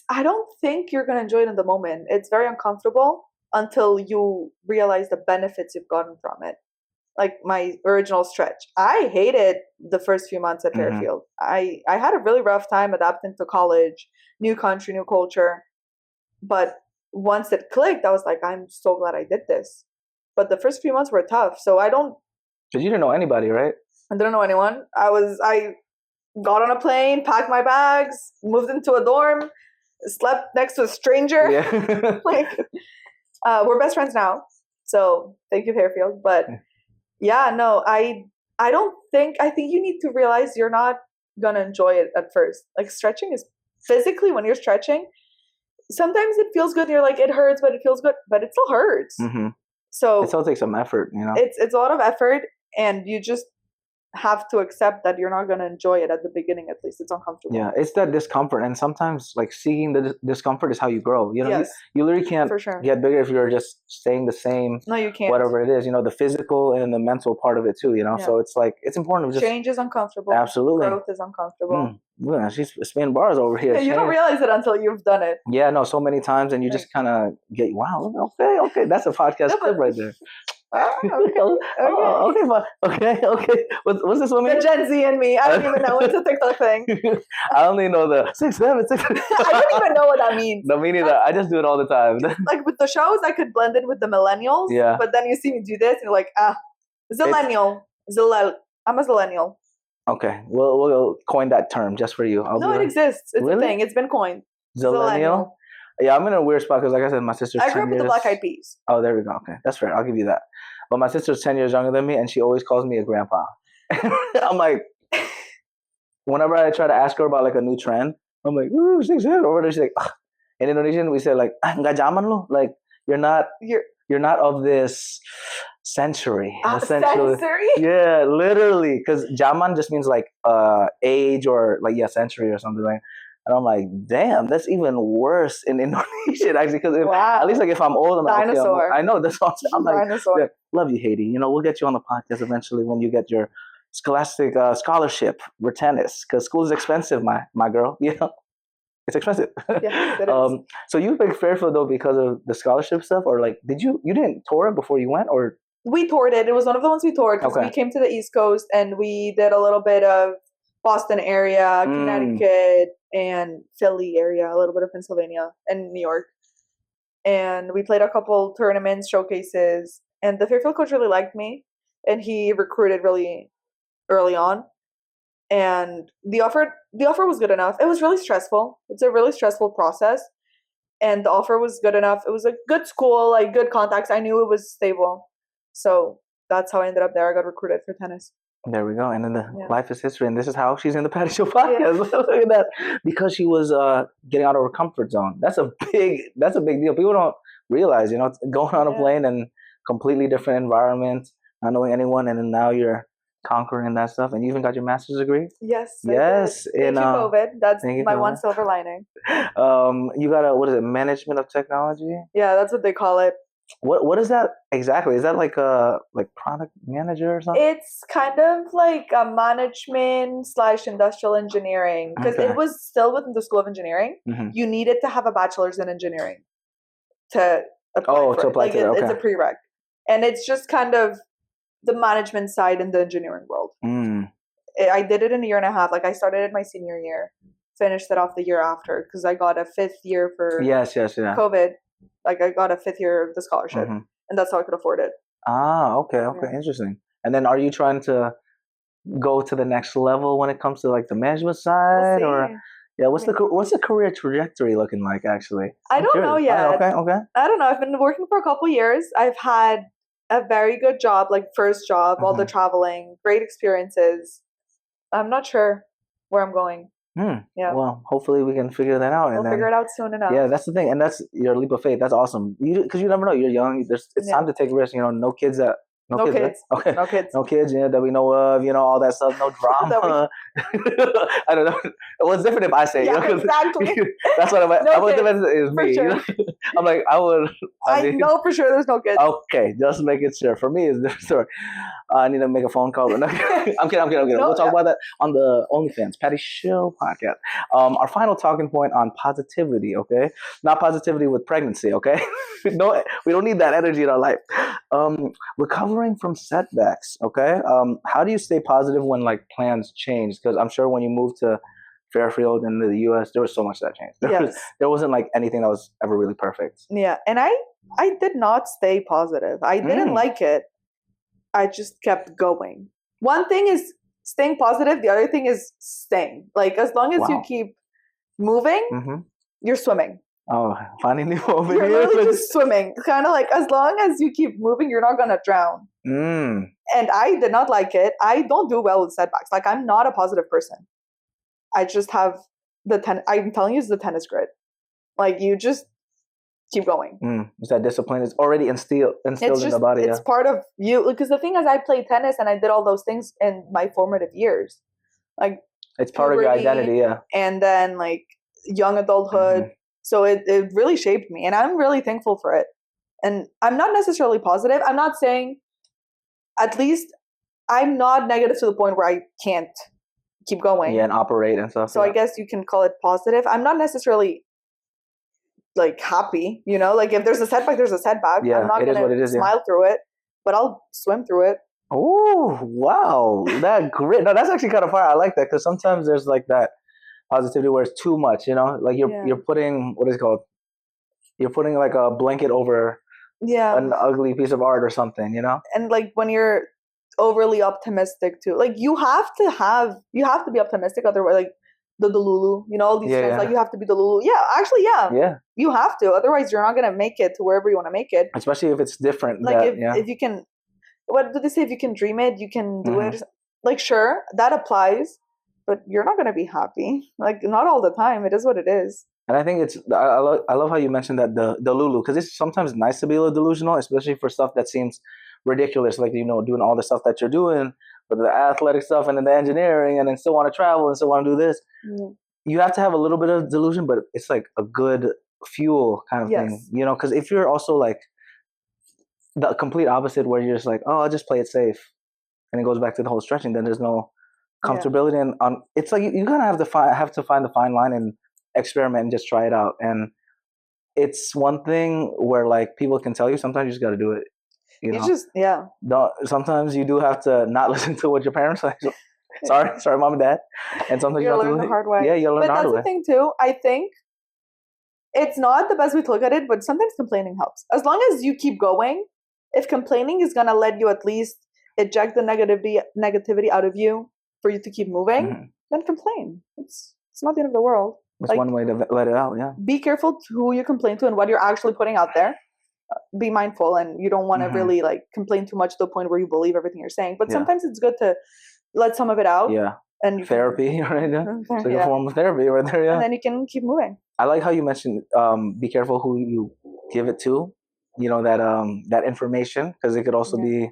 I don't think you're going to enjoy it in the moment. It's very uncomfortable until you realize the benefits you've gotten from it. Like my original stretch. I hated the first few months at Fairfield. I had a really rough time adapting to college, new country, new culture. But once it clicked, I was like, I'm so glad I did this. But the first few months were tough. So because you didn't know anybody, right? I didn't know anyone. I got on a plane, packed my bags, moved into a dorm, slept next to a stranger. Yeah. We're best friends now. So thank you, Fairfield. But I think you need to realize you're not going to enjoy it at first. Like stretching is physically, when you're stretching, sometimes it feels good and you're like, it hurts, but it feels good, but it still hurts. Mm-hmm. So it still takes some effort, It's a lot of effort, and you just have to accept that you're not going to enjoy it at the beginning. At least it's uncomfortable. Yeah, it's that discomfort, and sometimes like seeing the discomfort is how you grow. Yes. You literally can't get bigger if you're just staying the same. No, you can't. Whatever it is, the physical and the mental part of it too. So it's like it's important to just change is uncomfortable. Absolutely, growth is uncomfortable. Yeah, she's spinning bars over here. Yeah, you don't realize it until you've done it. Yeah, no, so many times, and you just kind of get okay, that's a podcast clip right there. Okay. Okay. What's this one? The Gen Z in me. I don't even know. It's a TikTok thing. I only know the 6, 7, 6. I don't even know what that means. No, me neither. I just do it all the time. Like with the shows, I could blend in with the millennials. Yeah. But then you see me do this, and you're like, zillennial. I'm a zillennial. Okay, we'll coin that term just for you. It exists. It's a thing. It's been coined. Zillennial. Yeah, I'm in a weird spot because, like I said, my sister's 10 years. I grew up with the Black Eyed Peas. Oh, there we go. Okay, that's fair. I'll give you that. But my sister's 10 years younger than me, and she always calls me a grandpa. I'm like, whenever I try to ask her about like a new trend, I'm like, ooh, she's over there. She's like, ugh. In Indonesian, we say like, "Nggak zaman lo." Like, you're not of this century. Century? Yeah, literally. Because zaman just means like age or like century or something like. And I'm like, damn, that's even worse in Indonesian, actually. Because at least like if I'm old, I'm like, dinosaur. I know that's what I'm like. Dinosaur. Yeah, love you, Haiti. We'll get you on the podcast eventually when you get your scholastic scholarship for tennis, because school is expensive, my girl. It's expensive. Yeah, it is. So you picked Fairfield though because of the scholarship stuff, or like you didn't tour it before you went, or? We toured it. It was one of the ones we toured because we came to the East Coast and we did a little bit of Boston area, Connecticut, and Philly area, a little bit of Pennsylvania and New York. And we played a couple tournaments, showcases, and the Fairfield coach really liked me, and he recruited really early on. And the offer was good enough. It was really stressful. It's a really stressful process. And the offer was good enough. It was a good school, like good contacts. I knew it was stable. So that's how I ended up there. I got recruited for tennis. There we go. And then life is history. And this is how she's in the Patty Show podcast. Look at that. Because she was getting out of her comfort zone. That's a big deal. People don't realize, going on a plane and completely different environment, not knowing anyone, and then now you're conquering that stuff. And you even got your master's degree? Yes. Yes. Thank you, COVID. That's my one silver lining. You got what is it, management of technology? Yeah, that's what they call it. What is that exactly? Is that like a product manager or something? It's kind of like a management / industrial engineering, because it was still within the School of Engineering. You needed to have a bachelor's in engineering to apply for it. It's a prereq. And it's just kind of the management side in the engineering world. I did it in a year and a half. Like I started it my senior year, finished it off the year after because I got a 5th year for COVID. Like I got a 5th year of the scholarship, and that's how I could afford it. Okay, interesting. And then, are you trying to go to the next level when it comes to like the management side, what's the career trajectory looking like? Actually, I don't know yet. Okay. I don't know. I've been working for a couple years. I've had a very good job, like first job, all the traveling, great experiences. I'm not sure where I'm going. Yeah. Well, hopefully we can figure that out. We'll figure it out soon enough. Yeah, that's the thing, and that's your leap of faith. That's awesome. Because you never know. You're young. It's time to take risks. No kids. No kids. Right? Okay. No kids. No kids. That we know of. All that stuff. No drama. I don't know. Well, it's different if I say. Exactly. That's what I was different is me. Sure. I'm like I would. I know for sure there's no kids. Okay, just make it sure. For me, it's a different story. I need to make a phone call. I'm kidding. We'll talk about that on the OnlyFans Patty Show podcast. Our final talking point on positivity. Okay, not positivity with pregnancy. Okay, no, we don't need that energy in our life. Recovering from setbacks. Okay, how do you stay positive when like plans change? Because I'm sure when you moved to Fairfield in the U.S., there was so much that changed. There wasn't like anything that was ever really perfect. Yeah, and I did not stay positive. I didn't like it. I just kept going. One thing is staying positive. The other thing is staying. Like as long as you keep moving, you're swimming. Oh, finding the over here. You're literally just swimming. Kind of like as long as you keep moving, you're not gonna drown. And I did not like it. I don't do well with setbacks. Like I'm not a positive person. I just have I'm telling you, it's the tennis grit. Like you just keep going. It's that discipline. It's already instilled in the body. It's part of you. Because the thing is, I played tennis and I did all those things in my formative years. Like it's part of your identity, and then like young adulthood. So it really shaped me, and I'm really thankful for it. And I'm not necessarily positive. I'm not saying, at least I'm not negative to the point where I can't keep going. Yeah, and operate and stuff. So I guess you can call it positive. I'm not necessarily like happy, like if there's a setback, there's a setback. I'm not going to smile through it, but I'll swim through it. Oh, wow. That grit. No, that's actually kind of fire. I like that because sometimes there's like that positivity where it's too much, like you're putting, what is it called? You're putting like a blanket over an ugly piece of art or something, And like when you're overly optimistic too, like you have to be optimistic, otherwise like the Delulu, all these things, like you have to be Delulu. Yeah, actually, you have to, otherwise you're not gonna make it to wherever you want to make it. Especially if it's different. Like if you can, what do they say? If you can dream it, you can do it. Like sure, that applies, but you're not gonna be happy. Like not all the time. It is what it is. And I think I love how you mentioned that the Delulu, because it's sometimes nice to be a little delusional, especially for stuff that seems ridiculous, like doing all the stuff that you're doing, with the athletic stuff and then the engineering, and then still want to travel and still want to do this. You have to have a little bit of delusion, but it's like a good fuel kind of thing, because if you're also like the complete opposite, where you're just like, oh, I'll just play it safe, and it goes back to the whole stretching, then there's no comfortability, and it's like you kind of have to find the fine line and experiment and just try it out. And it's one thing where like people can tell you, sometimes you just got to do it. Sometimes you do have to not listen to what your parents say. Sorry, mom and dad. And sometimes you have to learn the hard way. Yeah, you learn the hard way. But that's the thing too. I think it's not the best way to look at it, but sometimes complaining helps. As long as you keep going, if complaining is gonna let you at least eject the negativity out of you, for you to keep moving, then complain. It's not the end of the world. It's one way to let it out, yeah. Be careful to who you complain to and what you're actually putting out there. Be mindful, and you don't want to really like complain too much to the point where you believe everything you're saying. But sometimes it's good to let some of it out. Yeah. And therapy, right? It's like a form of therapy right there, yeah. And then you can keep moving. I like how you mentioned be careful who you give it to, that information, because it could also be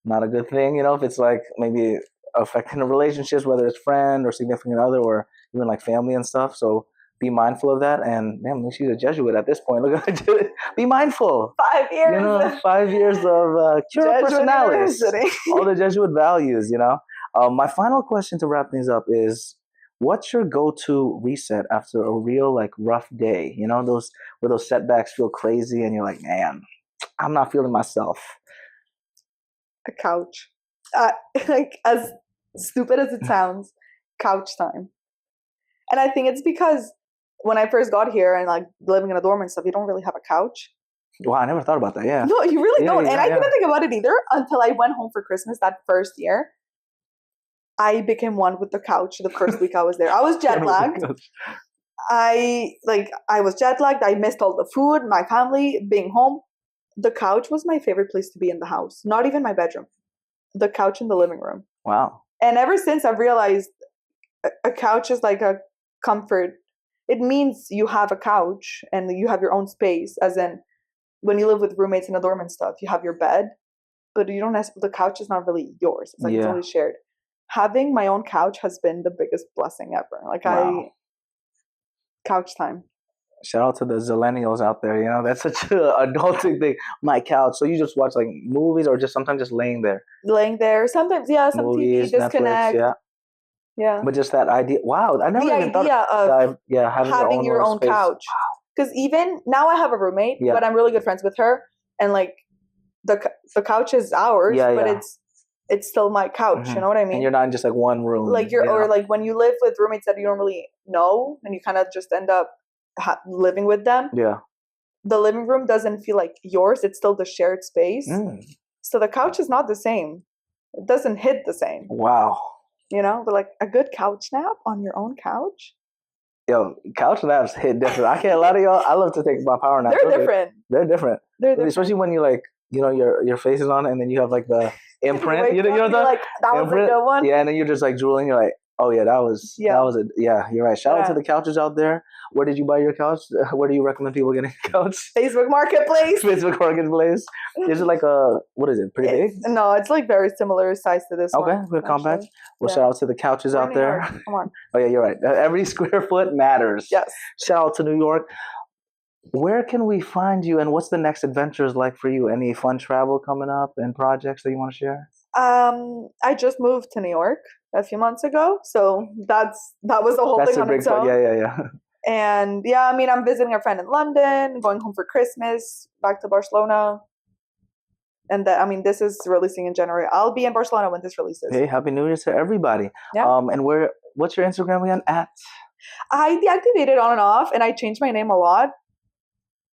not a good thing, if it's like maybe affecting the relationships, whether it's friend or significant other or even like family and stuff. So be mindful of that. And damn, she's a Jesuit at this point. Look at her. Be mindful. 5 years. 5 years of cura personalis. All the Jesuit values, My final question to wrap things up is, what's your go-to reset after a real like rough day? Those where those setbacks feel crazy and you're like, man, I'm not feeling myself. A couch. Like as stupid as it sounds, couch time. And I think it's because when I first got here and like living in a dorm and stuff, you don't really have a couch. Wow, I never thought about that. Yeah. No, you really don't. And I didn't think about it either until I went home for Christmas that first year. I became one with the couch the first week I was there. I was jet lagged. I was jet lagged. I missed all the food, my family, being home. The couch was my favorite place to be in the house. Not even my bedroom. The couch in the living room. Wow. And ever since I've realized a couch is like a comfort. It means you have a couch and you have your own space. As in, when you live with roommates in a dorm and stuff, you have your bed, but you don't have, the couch is not really yours. It's like it's only shared. Having my own couch has been the biggest blessing ever. Like couch time. Shout out to the Zillennials out there. That's such an adulting thing. My couch. So you just watch like movies or just sometimes just laying there? Laying there. Sometimes, some movies, TV, disconnect. Netflix, yeah. But just that idea. Wow. I never even thought of having your own couch. Because even now I have a roommate, but I'm really good friends with her. And like the couch is ours, but it's still my couch. You know what I mean? And you're not in just like one room. Like or like when you live with roommates that you don't really know and you kind of just end up living with them. Yeah. The living room doesn't feel like yours. It's still the shared space. So the couch is not the same. It doesn't hit the same. Wow. But like a good couch nap on your own couch. Yo, couch naps hit different. I can't lie to y'all. I love to take my power naps. They're different. They're different. Especially when you like, your face is on and then you have like the imprint. You know what I'm saying? Like, that was a good one. Yeah, and then you're just like drooling. You're like, oh yeah, that was it. Yeah, you're right. Shout out to the couches out there. Where did you buy your couch? Where do you recommend people getting a couch? Facebook Marketplace. Facebook Marketplace. Is it like what is it? Pretty big? No, it's like very similar size to this one. Okay, good compact. Well, shout out to the couches out there. Come on. Oh yeah, you're right. Every square foot matters. Yes. Shout out to New York. Where can we find you and what's the next adventures like for you? Any fun travel coming up and projects that you want to share? I just moved to New York a few months ago. So that was the whole thing on its own. Yeah. And I'm visiting a friend in London, going home for Christmas, back to Barcelona. And this is releasing in January. I'll be in Barcelona when this releases. Hey, Happy New Year to everybody. Yeah. And what's your Instagram again? I deactivated on and off, and I changed my name a lot.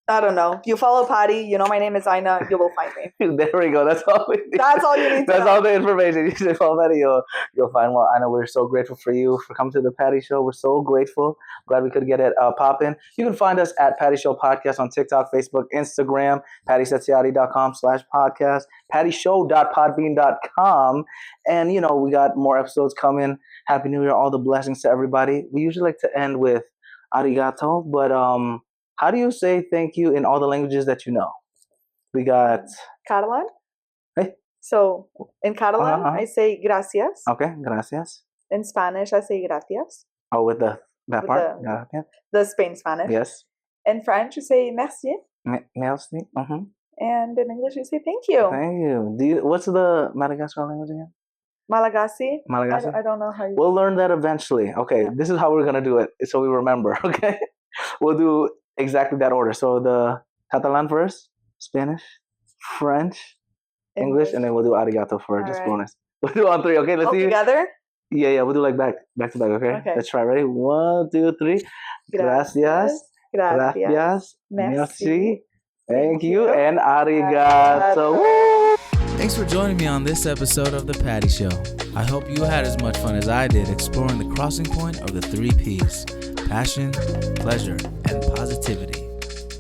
I don't know. You follow Patty, my name is Aina, you will find me. There we go. That's all we need. That's all you need to That's know. all the information. You say follow Patty, you'll find. Well, Aina, we're so grateful for you for coming to the Patty Show. We're so grateful. Glad we could get it popping. You can find us at Patty Show Podcast on TikTok, Facebook, Instagram, pattysetziati.com/podcast, pattyshow.podbean.com. And, we got more episodes coming. Happy New Year. All the blessings to everybody. We usually like to end with arigato, but how do you say thank you in all the languages that you know? We got Catalan. Hey. So in Catalan, I say gracias. Okay, gracias. In Spanish, I say gracias. Oh, with that part? The Spain Spanish. Yes. In French, you say merci. Merci. And in English, you say thank you. Thank you. What's the Madagascar language again? Malagasy. Malagasy? I don't know how you... We'll learn that eventually. Okay, This is how we're going to do it, so we remember, okay? We'll do exactly that order. So the Catalan first, Spanish, French, English, and then we'll do arigato for just bonus. We'll do on three, okay? Let's see. Together? Yeah, we'll do like back to back, okay? Let's try. Ready? 1, 2, 3. Gracias. Merci. Thank you. And arigato. Woo! Thanks for joining me on this episode of The Patty Show. I hope you had as much fun as I did exploring the crossing point of the 3 Ps: passion, pleasure, and positivity.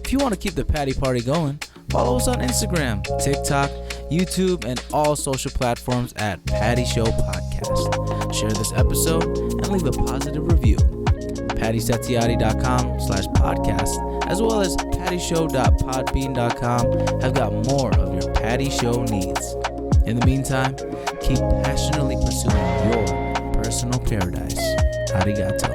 If you want to keep the Patty Party going, follow us on Instagram, TikTok, YouTube, and all social platforms at Patty Show Podcast. Share this episode and leave a positive review. PattySatiati.com/podcast, as well as pattyshow.podbean.com have got more of your Patty Show needs. In the meantime, keep passionately pursuing your personal paradise. Arigato.